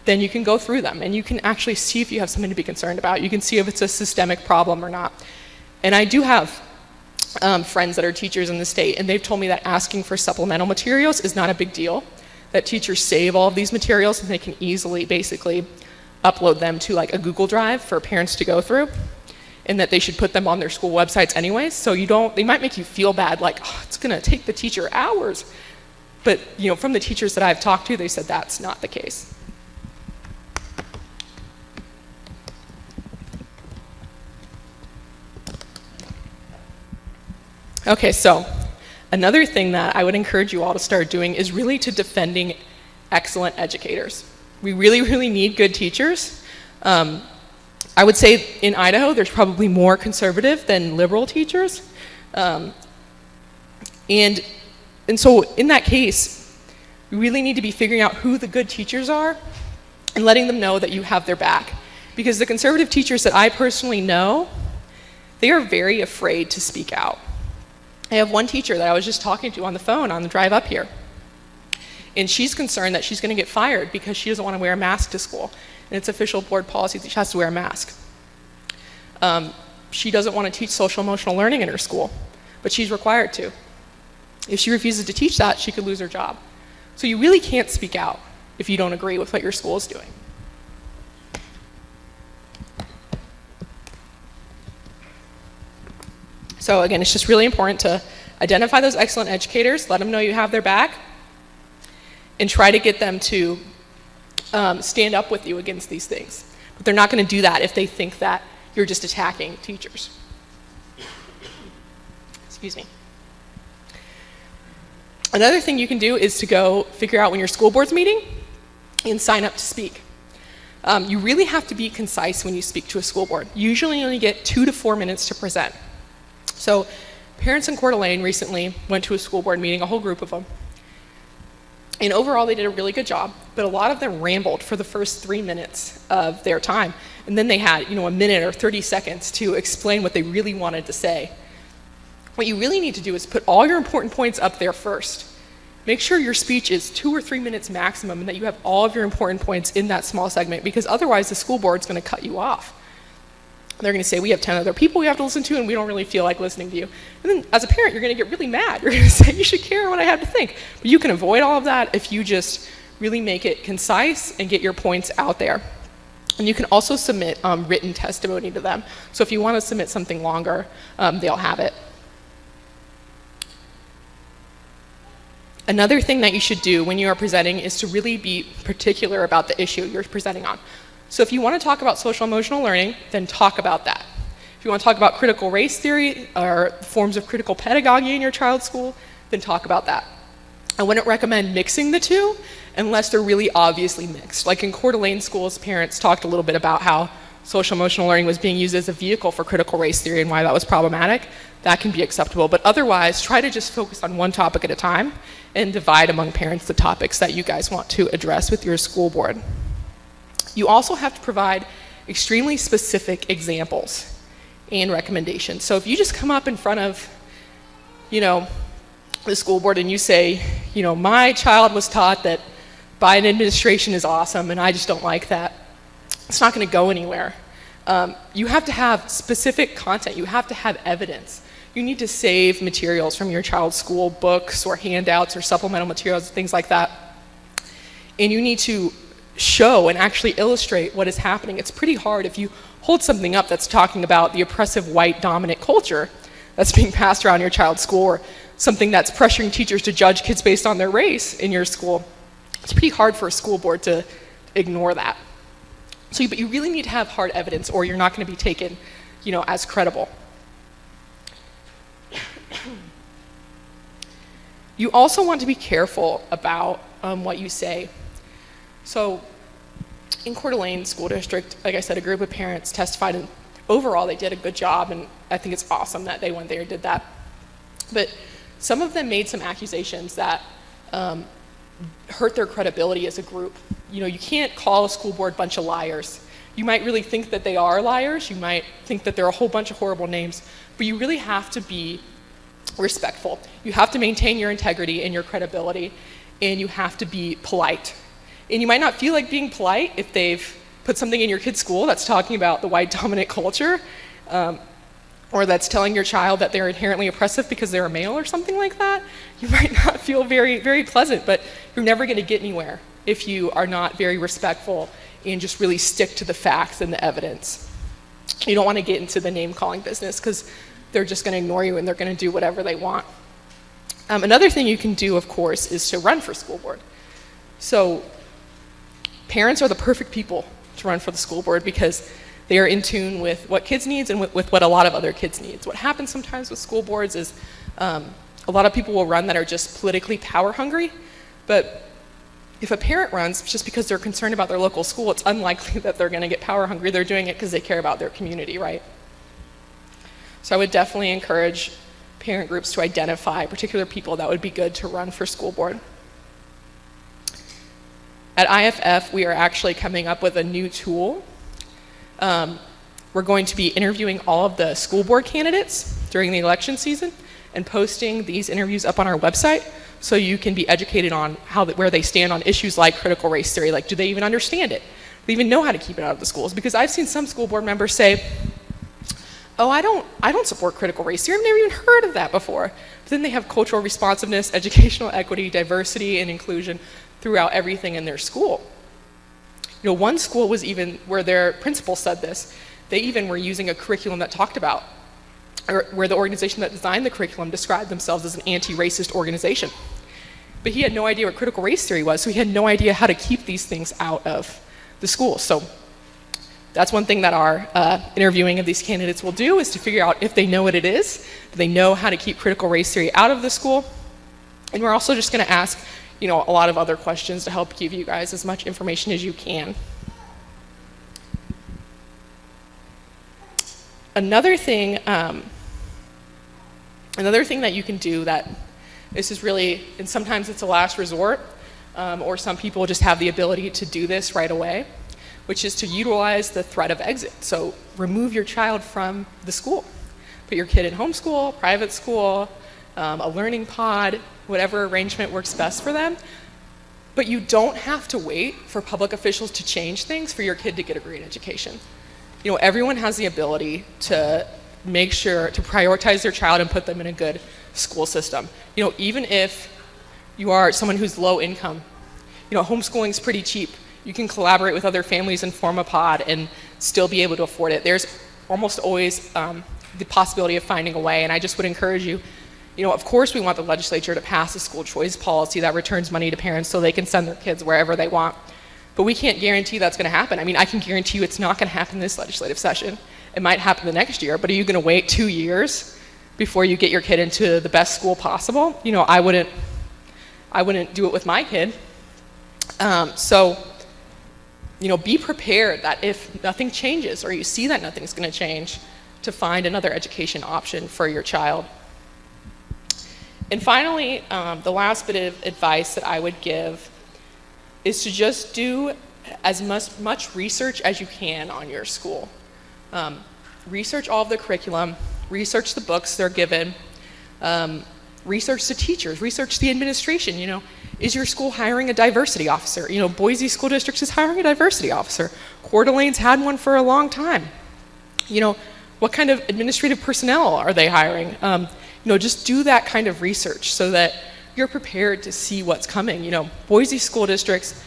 then you can go through them, and you can actually see if you have something to be concerned about. You can see if it's a systemic problem or not. And I do have friends that are teachers in the state, and they've told me that asking for supplemental materials is not a big deal, that teachers save all of these materials and they can easily basically upload them to like a Google Drive for parents to go through, and that they should put them on their school websites anyways, so they might make you feel bad, like, oh, it's gonna take the teacher hours. But from the teachers that I've talked to, they said that's not the case. Okay, so another thing that I would encourage you all to start doing is really to defending excellent educators. We really, really need good teachers. I would say in Idaho, there's probably more conservative than liberal teachers. And so in that case, we really need to be figuring out who the good teachers are and letting them know that you have their back. Because the conservative teachers that I personally know, they are very afraid to speak out. I have one teacher that I was just talking to on the phone on the drive up here. And she's concerned that she's going to get fired because she doesn't want to wear a mask to school. And it's official board policy that she has to wear a mask. She doesn't want to teach social emotional learning in her school, but she's required to. If she refuses to teach that, she could lose her job. So you really can't speak out if you don't agree with what your school is doing. So again, it's just really important to identify those excellent educators, let them know you have their back, and try to get them to stand up with you against these things. But they're not going to do that if they think that you're just attacking teachers. Excuse me. Another thing you can do is to go figure out when your school board's meeting and sign up to speak. You really have to be concise when you speak to a school board. Usually you only get 2 to 4 minutes to present. So parents in Coeur d'Alene recently went to a school board meeting, a whole group of them. And overall, they did a really good job, but a lot of them rambled for the first 3 minutes of their time. And then they had, a minute or 30 seconds to explain what they really wanted to say. What you really need to do is put all your important points up there first. Make sure your speech is 2 or 3 minutes maximum and that you have all of your important points in that small segment, because otherwise the school board's going to cut you off. They're going to say, we have 10 other people we have to listen to, and we don't really feel like listening to you. And then as a parent, you're going to get really mad. You're going to say, you should care what I have to think. But you can avoid all of that if you just really make it concise and get your points out there. And you can also submit written testimony to them. So if you want to submit something longer, they'll have it. Another thing that you should do when you are presenting is to really be particular about the issue you're presenting on. So if you want to talk about social emotional learning, then talk about that. If you want to talk about critical race theory or forms of critical pedagogy in your child's school, then talk about that. I wouldn't recommend mixing the two unless they're really obviously mixed. Like in Coeur d'Alene schools, parents talked a little bit about how social emotional learning was being used as a vehicle for critical race theory and why that was problematic. That can be acceptable, but otherwise try to just focus on one topic at a time and divide among parents the topics that you guys want to address with your school board. You also have to provide extremely specific examples and recommendations. So if you just come up in front of, the school board and you say, my child was taught that Biden administration is awesome and I just don't like that, it's not going to go anywhere. You have to have specific content. You have to have evidence. You need to save materials from your child's school, books or handouts or supplemental materials, things like that. And you need to show and actually illustrate what is happening. It's pretty hard if you hold something up that's talking about the oppressive white dominant culture that's being passed around your child's school, or something that's pressuring teachers to judge kids based on their race in your school. It's pretty hard for a school board to ignore that. But you really need to have hard evidence or you're not going to be taken, as credible. You also want to be careful about what you say. So in Coeur d'Alene School District, like I said, a group of parents testified, and overall they did a good job, and I think it's awesome that they went there and did that. But some of them made some accusations that hurt their credibility as a group. You can't call a school board a bunch of liars. You might really think that they are liars. You might think that there are a whole bunch of horrible names, but you really have to be respectful. You have to maintain your integrity and your credibility, and you have to be polite. And you might not feel like being polite if they've put something in your kid's school that's talking about the white dominant culture, or that's telling your child that they're inherently oppressive because they're a male or something like that. You might not feel very, very pleasant, but you're never going to get anywhere if you are not very respectful and just really stick to the facts and the evidence. You don't want to get into the name-calling business because they're just going to ignore you and they're going to do whatever they want. Another thing you can do, of course, is to run for school board. So parents are the perfect people to run for the school board because they are in tune with what kids needs and with what a lot of other kids needs. What happens sometimes with school boards is a lot of people will run that are just politically power hungry, but if a parent runs just because they're concerned about their local school, it's unlikely that they're going to get power hungry. They're doing it because they care about their community, right? So I would definitely encourage parent groups to identify particular people that would be good to run for school board. At IFF, we are actually coming up with a new tool. We're going to be interviewing all of the school board candidates during the election season and posting these interviews up on our website so you can be educated on where they stand on issues like critical race theory. Like, do they even understand it? Do they even know how to keep it out of the schools? Because I've seen some school board members say, oh, I don't support critical race theory. I've never even heard of that before. But then they have cultural responsiveness, educational equity, diversity, and inclusion throughout everything in their school. One school was even, where their principal said this, they even were using a curriculum that talked about, or where the organization that designed the curriculum described themselves as an anti-racist organization. But he had no idea what critical race theory was, so he had no idea how to keep these things out of the school. So that's one thing that our interviewing of these candidates will do, is to figure out if they know what it is, do they know how to keep critical race theory out of the school. And we're also just going to ask a lot of other questions to help give you guys as much information as you can. Another thing that you can do, that this is really, and sometimes it's a last resort, or some people just have the ability to do this right away, which is to utilize the threat of exit. So remove your child from the school. Put your kid in homeschool, private school, a learning pod, whatever arrangement works best for them. But you don't have to wait for public officials to change things for your kid to get a great education. Everyone has the ability to make sure to prioritize their child and put them in a good school system. Even if you are someone who's low income, homeschooling is pretty cheap. You can collaborate with other families and form a pod and still be able to afford it. There's almost always the possibility of finding a way, and I just would encourage you, of course we want the legislature to pass a school choice policy that returns money to parents so they can send their kids wherever they want. But we can't guarantee that's going to happen. I mean, I can guarantee you it's not going to happen this legislative session. It might happen the next year, but are you going to wait 2 years before you get your kid into the best school possible? You know, I wouldn't do it with my kid. So, you know, be prepared that if nothing changes or you see that nothing's going to change, to find another education option for your child. And finally, the last bit of advice that I would give is to just do as much research as you can on your school. Research all of the curriculum, research the books they're given, research the teachers, research the administration. You know, is your school hiring a diversity officer? You know, Boise School District is hiring a diversity officer. Coeur d'Alene's had one for a long time. You know, what kind of administrative personnel are they hiring? You know, just do that kind of research so that you're prepared to see what's coming. You know, Boise School Districts,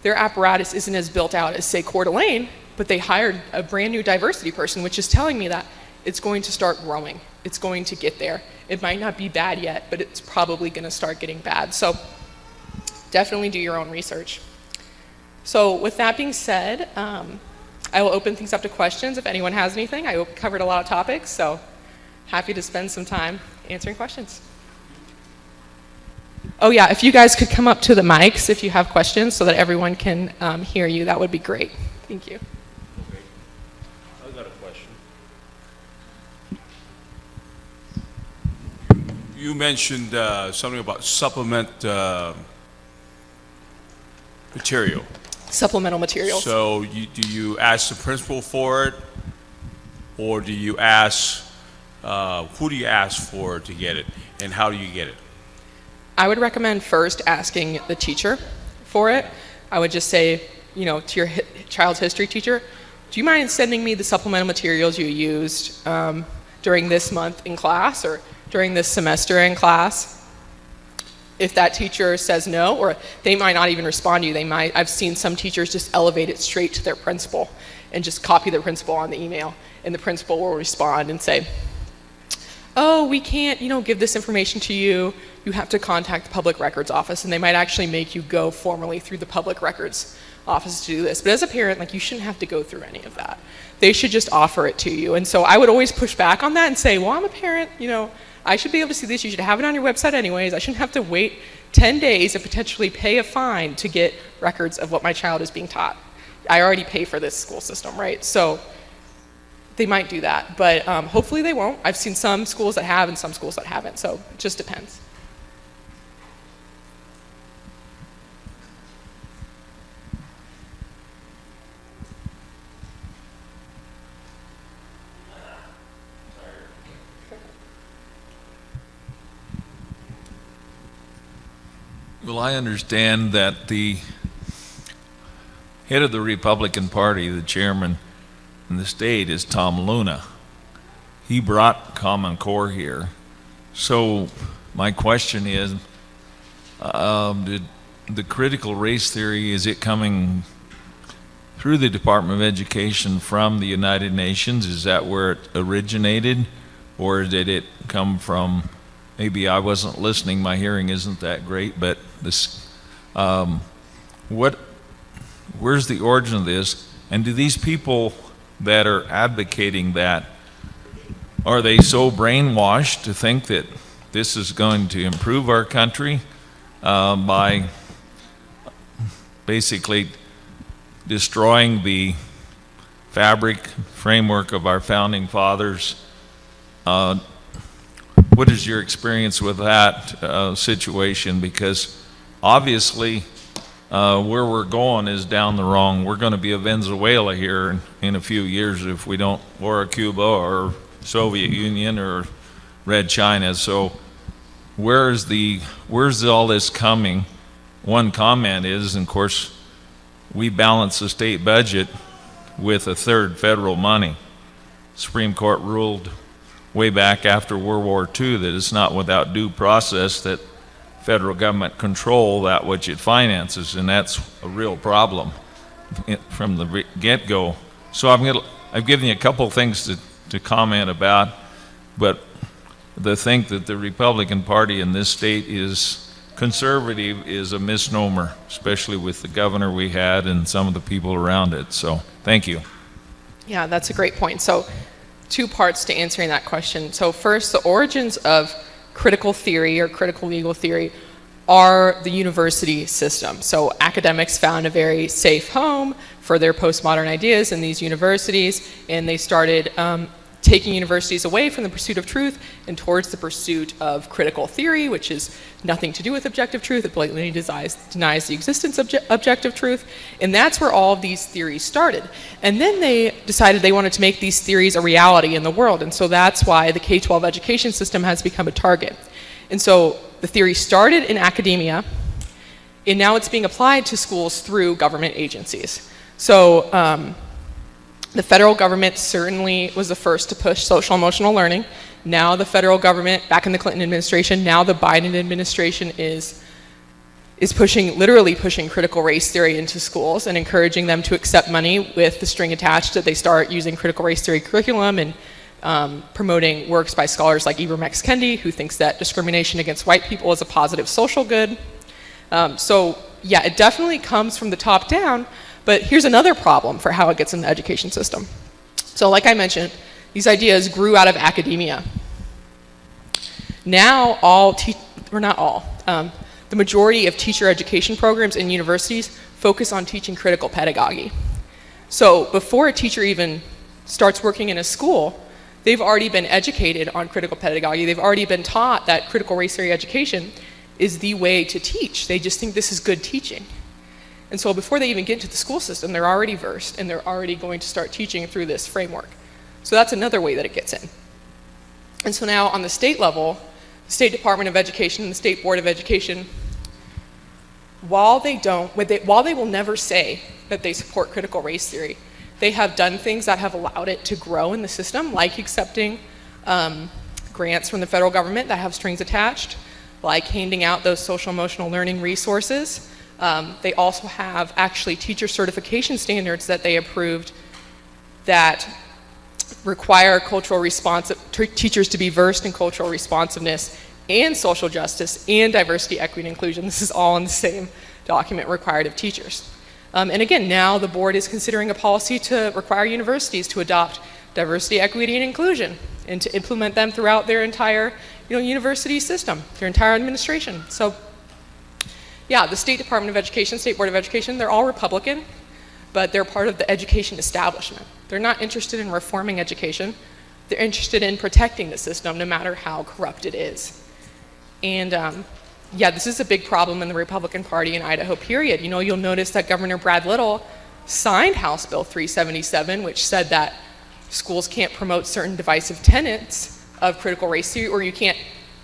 their apparatus isn't as built out as, say, Coeur d'Alene, but they hired a brand new diversity person, which is telling me that it's going to start growing. It's going to get there. It might not be bad yet, but it's probably going to start getting bad. So definitely do your own research. So with that being said, I will open things up to questions if anyone has anything. I covered a lot of topics, so happy to spend some time answering questions. Oh yeah, if you guys could come up to the mics if you have questions so that everyone can hear you, that would be great. Thank you. Okay. I've got a question. You mentioned something about supplement material. Supplemental materials. So do you ask the principal for it, or do you ask, who do you ask for to get it, and how do you get it? I would recommend first asking the teacher for it. I would just say, you know, to your child's history teacher, do you mind sending me the supplemental materials you used during this month in class or during this semester in class? If that teacher says no, or they might not even respond to you, I've seen some teachers just elevate it straight to their principal and just copy their principal on the email, and the principal will respond and say, oh, we can't, you know, give this information to you. You have to contact the public records office, and they might actually make you go formally through the public records office to do this. But as a parent, like, you shouldn't have to go through any of that. They should just offer it to you. And so I would always push back on that and say, well, I'm a parent, you know, I should be able to see this. You should have it on your website anyways. I shouldn't have to wait 10 days and potentially pay a fine to get records of what my child is being taught. I already pay for this school system, right? So they might do that, but hopefully they won't. I've seen some schools that have and some schools that haven't, so it just depends. Well, I understand that the head of the Republican Party, the chairman in the state, is Tom Luna. He brought Common Core here. So my question is, did the critical race theory, is it coming through the Department of Education from the United Nations? Is that where it originated? Or did it come from, maybe I wasn't listening, my hearing isn't that great, but this, where's the origin of this? And do these people that are advocating that, are they so brainwashed to think that this is going to improve our country by basically destroying the framework of our founding fathers? What is your experience with that situation? Because obviously where we're going is down the wrong. We're going to be a Venezuela here in a few years if we don't, or a Cuba or Soviet Union or Red China. So where's all this coming? One comment is, and of course, we balance the state budget with a third federal money. Supreme Court ruled way back after World War II that it's not without due process that federal government control that which it finances, and that's a real problem from the get-go. So I've given you a couple of things to comment about, but to think that the Republican Party in this state is conservative is a misnomer, especially with the governor we had and some of the people around it. So, thank you. Yeah, that's a great point. So, two parts to answering that question. So first, the origins of critical theory or critical legal theory are the university system. So academics found a very safe home for their postmodern ideas in these universities, and they started taking universities away from the pursuit of truth and towards the pursuit of critical theory, which is nothing to do with objective truth. It blatantly denies the existence of objective truth. And that's where all of these theories started. And then they decided they wanted to make these theories a reality in the world. And so that's why the K-12 education system has become a target. And so the theory started in academia, and now it's being applied to schools through government agencies. So the federal government certainly was the first to push social emotional learning. Now the federal government, back in the Clinton administration, now the Biden administration is literally pushing critical race theory into schools and encouraging them to accept money with the string attached that they start using critical race theory curriculum and promoting works by scholars like Ibram X. Kendi, who thinks that discrimination against white people is a positive social good. So yeah, it definitely comes from the top down. But here's another problem for how it gets in the education system. So like I mentioned, these ideas grew out of academia. Now the majority of teacher education programs in universities focus on teaching critical pedagogy. So before a teacher even starts working in a school, they've already been educated on critical pedagogy. They've already been taught that critical race theory education is the way to teach. They just think this is good teaching. And so before they even get into the school system, they're already versed and they're already going to start teaching through this framework. So that's another way that it gets in. And so now on the state level, the State Department of Education and the State Board of Education, while they will never say that they support critical race theory, they have done things that have allowed it to grow in the system, like accepting grants from the federal government that have strings attached, like handing out those social emotional learning resources. They also have actually teacher certification standards that they approved that require teachers to be versed in cultural responsiveness and social justice and diversity, equity, and inclusion. This is all in the same document required of teachers. And again, now the board is considering a policy to require universities to adopt diversity, equity, and inclusion and to implement them throughout their entire university system, their entire administration. So yeah, the State Department of Education, State Board of Education, they're all Republican, but they're part of the education establishment. They're not interested in reforming education. They're interested in protecting the system, no matter how corrupt it is. And yeah, this is a big problem in the Republican Party in Idaho, period. You'll notice that Governor Brad Little signed House Bill 377, which said that schools can't promote certain divisive tenets of critical race theory, or you can't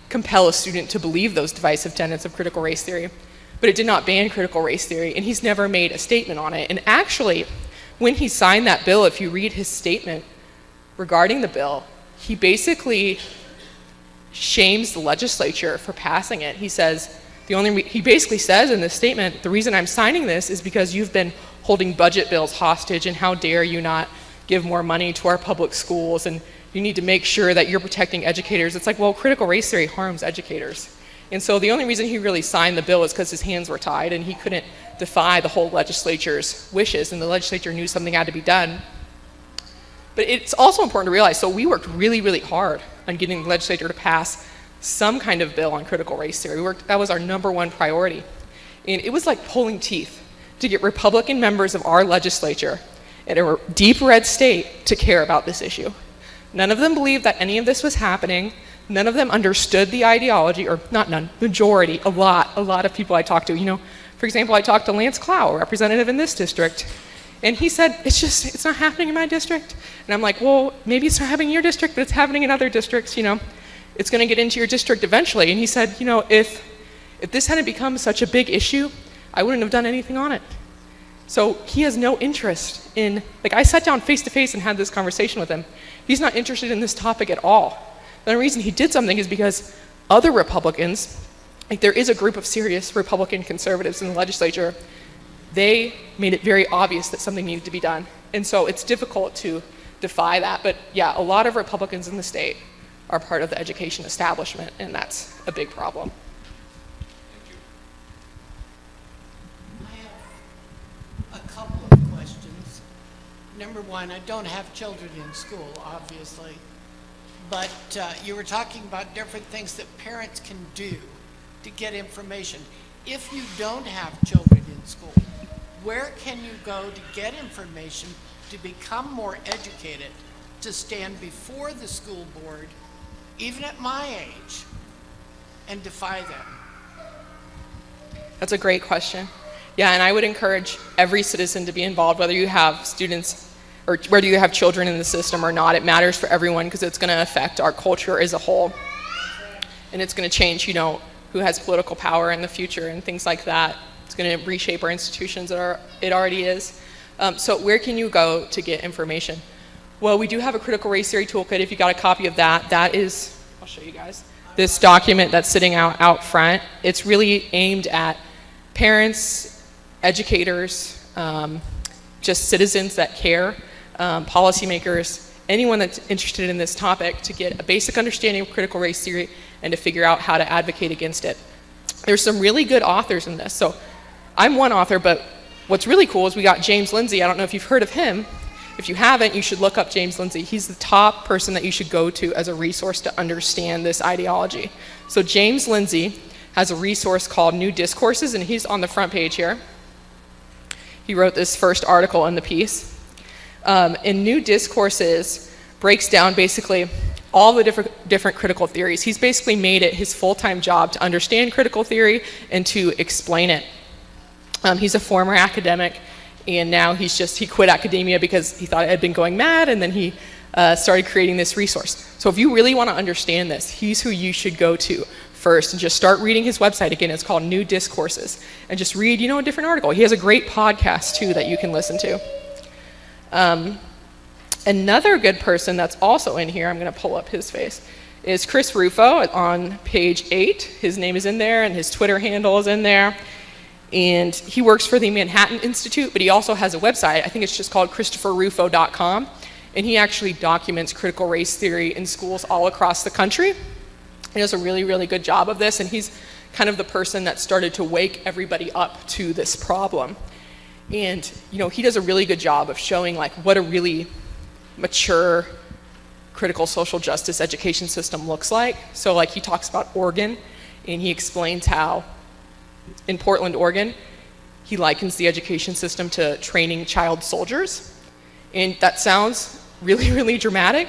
compel a student to believe those divisive tenets of critical race theory. But it did not ban critical race theory, and he's never made a statement on it. And actually, when he signed that bill, if you read his statement regarding the bill, he basically shames the legislature for passing it. He basically says in this statement, the reason I'm signing this is because you've been holding budget bills hostage, and how dare you not give more money to our public schools, and you need to make sure that you're protecting educators. It's like, well, critical race theory harms educators. And so the only reason he really signed the bill is because his hands were tied and he couldn't defy the whole legislature's wishes, and the legislature knew something had to be done. But it's also important to realize, so we worked really, really hard on getting the legislature to pass some kind of bill on critical race theory. That was our #1 priority. And it was like pulling teeth to get Republican members of our legislature in a deep red state to care about this issue. None of them believed that any of this was happening. None of them understood the ideology, or not none, majority, a lot of people I talked to. For example, I talked to Lance Clow, a representative in this district, and he said, it's not happening in my district. And I'm like, well, maybe it's not happening in your district, but it's happening in other districts, It's gonna get into your district eventually. And he said, if this hadn't become such a big issue, I wouldn't have done anything on it. So he has no interest in, I sat down face to face and had this conversation with him. He's not interested in this topic at all. The only reason he did something is because other Republicans, there is a group of serious Republican conservatives in the legislature, they made it very obvious that something needed to be done. And so it's difficult to defy that. But yeah, a lot of Republicans in the state are part of the education establishment, and that's a big problem. Number one, I don't have children in school, obviously, but you were talking about different things that parents can do to get information. If you don't have children in school, where can you go to get information to become more educated, to stand before the school board, even at my age, and defy them? That's a great question. Yeah, and I would encourage every citizen to be involved, whether you have students or whether you have children in the system or not. It matters for everyone because it's going to affect our culture as a whole. And it's going to change, who has political power in the future and things like that. It's going to reshape our institutions, it already is. So where can you go to get information? Well, we do have a critical race theory toolkit. If you got a copy of that, that is, I'll show you guys, this document that's sitting out front. It's really aimed at parents, educators, just citizens that care, policymakers, anyone that's interested in this topic to get a basic understanding of critical race theory and to figure out how to advocate against it. There's some really good authors in this. So I'm one author, but what's really cool is we got James Lindsay. I don't know if you've heard of him. If you haven't, you should look up James Lindsay. He's the top person that you should go to as a resource to understand this ideology. So James Lindsay has a resource called New Discourses, and he's on the front page here. He wrote this first article in the piece. In New Discourses breaks down basically all the different critical theories. He's basically made it his full-time job to understand critical theory and to explain it. He's a former academic, and now he quit academia because he thought it had been going mad, and then he started creating this resource. So if you really want to understand this, he's who you should go to first, and just start reading his website. Again, it's called New Discourses, and just read, a different article. He has a great podcast too that you can listen to. Another good person that's also in here, I'm going to pull up his face, is Chris Ruffo on page 8. His name is in there, and his Twitter handle is in there. And he works for the Manhattan Institute, but he also has a website. I think it's just called ChristopherRuffo.com. And he actually documents critical race theory in schools all across the country. He does a really, really good job of this, and he's kind of the person that started to wake everybody up to this problem. And, he does a really good job of showing what a really mature critical social justice education system looks like. So he talks about Oregon, and he explains how in Portland, Oregon, he likens the education system to training child soldiers. And that sounds really, really dramatic,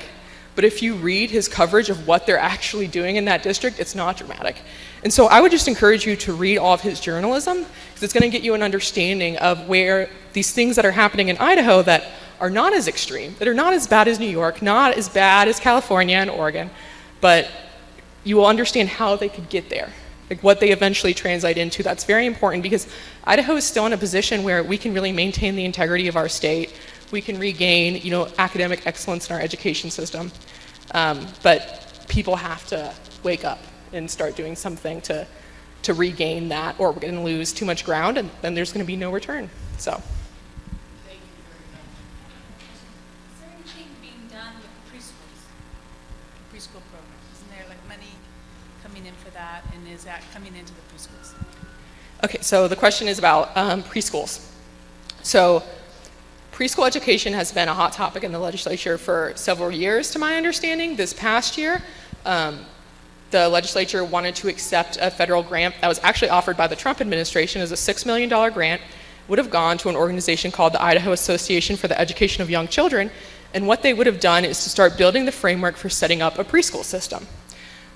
but if you read his coverage of what they're actually doing in that district, it's not dramatic. And so I would just encourage you to read all of his journalism, because it's going to get you an understanding of where these things that are happening in Idaho that are not as extreme, that are not as bad as New York, not as bad as California and Oregon, but you will understand how they could get there, what they eventually translate into. That's very important, because Idaho is still in a position where we can really maintain the integrity of our state. We can regain, academic excellence in our education system. But people have to wake up and start doing something to regain that, or we're going to lose too much ground, and then there's going to be no return. So. Thank you very much. Is there anything being done with the preschools? Preschool programs? Isn't there money coming in for that, and is that coming into the preschools? Okay, so the question is about preschools. So preschool education has been a hot topic in the legislature for several years, to my understanding. This past year, the legislature wanted to accept a federal grant that was actually offered by the Trump administration as a $6 million grant. Would have gone to an organization called the Idaho Association for the Education of Young Children, and what they would have done is to start building the framework for setting up a preschool system.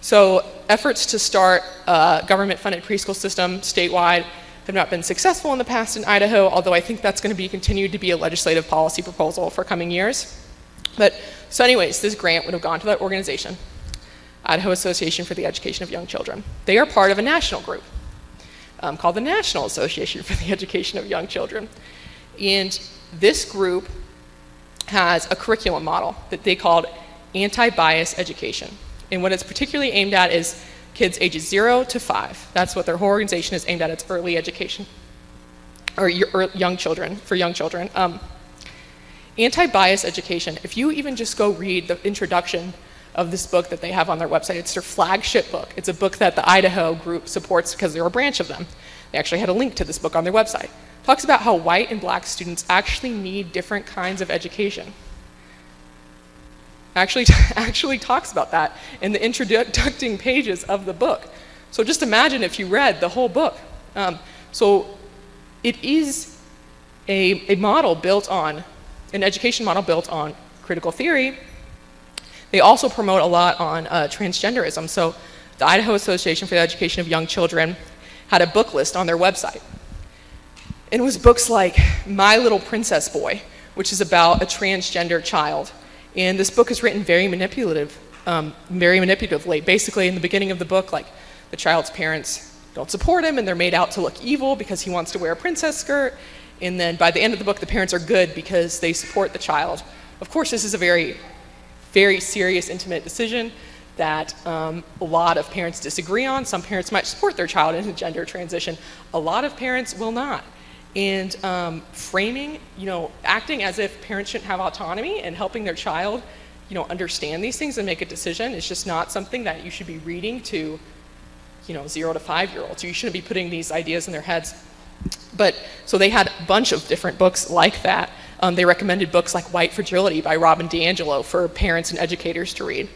So efforts to start a government-funded preschool system statewide have not been successful in the past in Idaho, although I think that's going to be continued to be a legislative policy proposal for coming years. But so anyways, this grant would have gone to that organization, Idaho Association for the Education of Young Children. They are part of a national group called the National Association for the Education of Young Children. And this group has a curriculum model that they called anti-bias education. And what it's particularly aimed at is kids ages 0 to 5. That's what their whole organization is aimed at. It's early education, or young children, for young children. Anti-bias education, if you even just go read the introduction of this book that they have on their website, it's their flagship book. It's a book that the Idaho group supports because they're a branch of them. They actually had a link to this book on their website. talks about how white and black students actually need different kinds of education. Actually talks about that in the introducting pages of the book. So just imagine if you read the whole book. So it is a model built on, an education model built on critical theory. They also promote a lot on transgenderism. So the Idaho Association for the Education of Young Children had a book list on their website. And it was books like My Little Princess Boy, which is about a transgender child. And this book is written very manipulatively. Basically, in the beginning of the book, like, the child's parents don't support him, and they're made out to look evil because he wants to wear a princess skirt. And then by the end of the book, the parents are good because they support the child. Of course, this is a very, very serious, intimate decision that a lot of parents disagree on. Some parents might support their child in a gender transition. A lot of parents will not. And framing, acting as if parents shouldn't have autonomy and helping their child, understand these things and make a decision is just not something that you should be reading to, 0 to 5-year-olds. You shouldn't be putting these ideas in their heads. But, so they had a bunch of different books like that. They recommended books like White Fragility by Robin DiAngelo for parents and educators to read,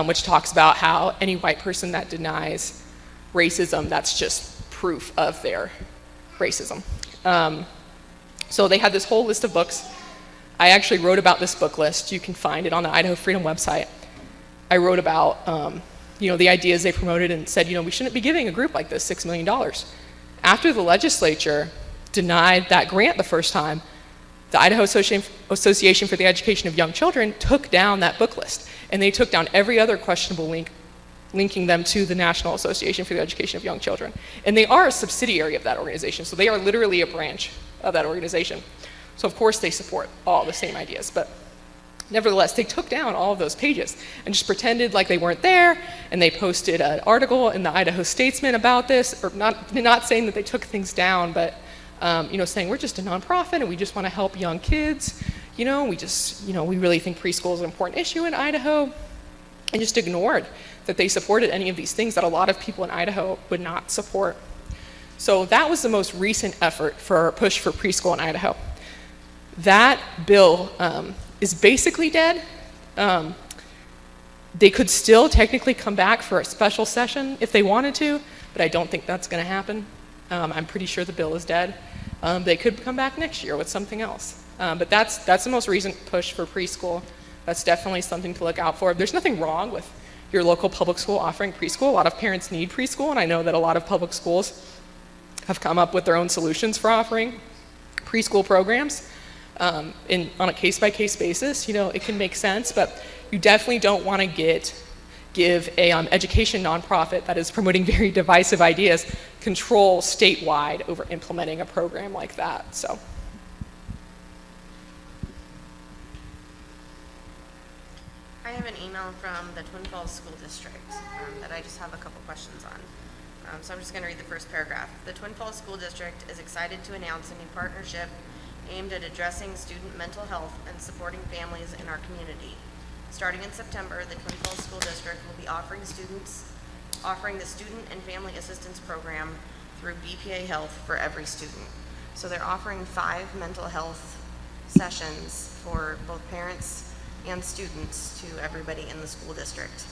which talks about how any white person that denies racism, that's just proof of their racism. So they had this whole list of books. I actually wrote about this book list. You can find it on the Idaho Freedom website. I wrote about, the ideas they promoted and said, we shouldn't be giving a group like this $6 million. After the legislature denied that grant the first time, the Idaho Association for the Education of Young Children took down that book list, and they took down every other questionable link linking them to the National Association for the Education of Young Children. And they are a subsidiary of that organization, so they are literally a branch of that organization. So of course they support all the same ideas, but nevertheless, they took down all of those pages and just pretended like they weren't there, and they posted an article in the Idaho Statesman about this, or not saying that they took things down, but saying we're just a nonprofit and we just want to help young kids. We really think preschool is an important issue in Idaho, and just ignored that they supported any of these things that a lot of people in Idaho would not support. So that was the most recent effort for push for preschool in Idaho. That bill is basically dead. They could still technically come back for a special session if they wanted to, but I don't think that's going to happen. I'm pretty sure the bill is dead. They could come back next year with something else. But that's the most recent push for preschool. That's definitely something to look out for. There's nothing wrong with your local public school offering preschool. A lot of parents need preschool, and I know that a lot of public schools have come up with their own solutions for offering preschool programs. On a case-by-case basis, it can make sense, but you definitely don't want to give a education nonprofit that is promoting very divisive ideas control statewide over implementing a program like that. So. I have an email from the Twin Falls School District that I just have a couple questions on. So I'm just going to read the first paragraph. The Twin Falls School District is excited to announce a new partnership aimed at addressing student mental health and supporting families in our community. Starting in September, the Twin Falls School District will be offering the Student and Family Assistance Program through BPA Health for every student. So they're offering 5 mental health sessions for both parents and students to everybody in the school district.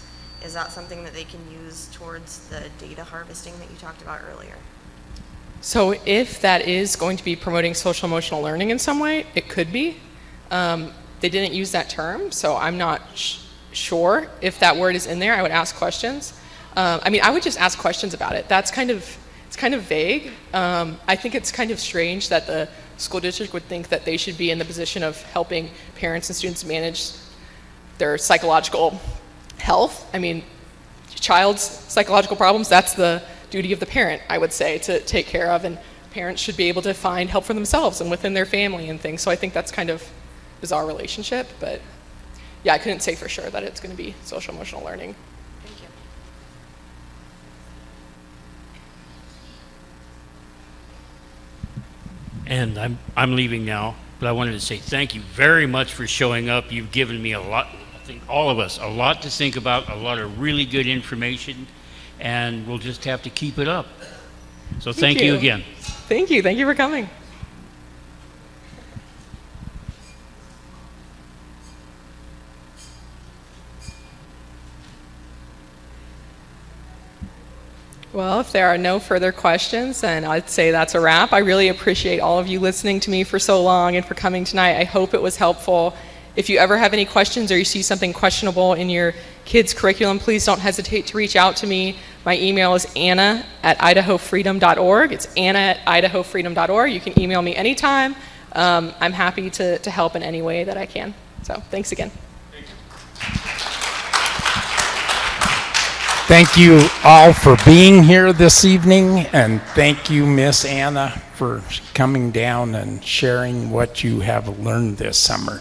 Is that something that they can use towards the data harvesting that you talked about earlier? So if that is going to be promoting social emotional learning in some way, it could be. They didn't use that term, so I'm not sure if that word is in there. I would ask questions. I would just ask questions about it. It's kind of vague. I think it's kind of strange that the school district would think that they should be in the position of helping parents and students manage their psychological health. Child's psychological problems, that's the duty of the parent, I would say, to take care of, and parents should be able to find help for themselves and within their family and things. So I think that's kind of bizarre relationship, but yeah, I couldn't say for sure that it's going to be social emotional learning. Thank you. And I'm leaving now, but I wanted to say thank you very much for showing up. You've given me a lot, I think all of us, a lot to think about, a lot of really good information, and we'll just have to keep it up. So thank you again. Thank you for coming. Well, if there are no further questions, then I'd say that's a wrap. I really appreciate all of you listening to me for so long and for coming tonight. I hope it was helpful. If you ever have any questions or you see something questionable in your kids' curriculum, please don't hesitate to reach out to me. My email is anna@idahofreedom.org. It's anna@idahofreedom.org. You can email me anytime. I'm happy to help in any way that I can. So thanks again. Thank you all for being here this evening, and thank you, Miss Anna, for coming down and sharing what you have learned this summer.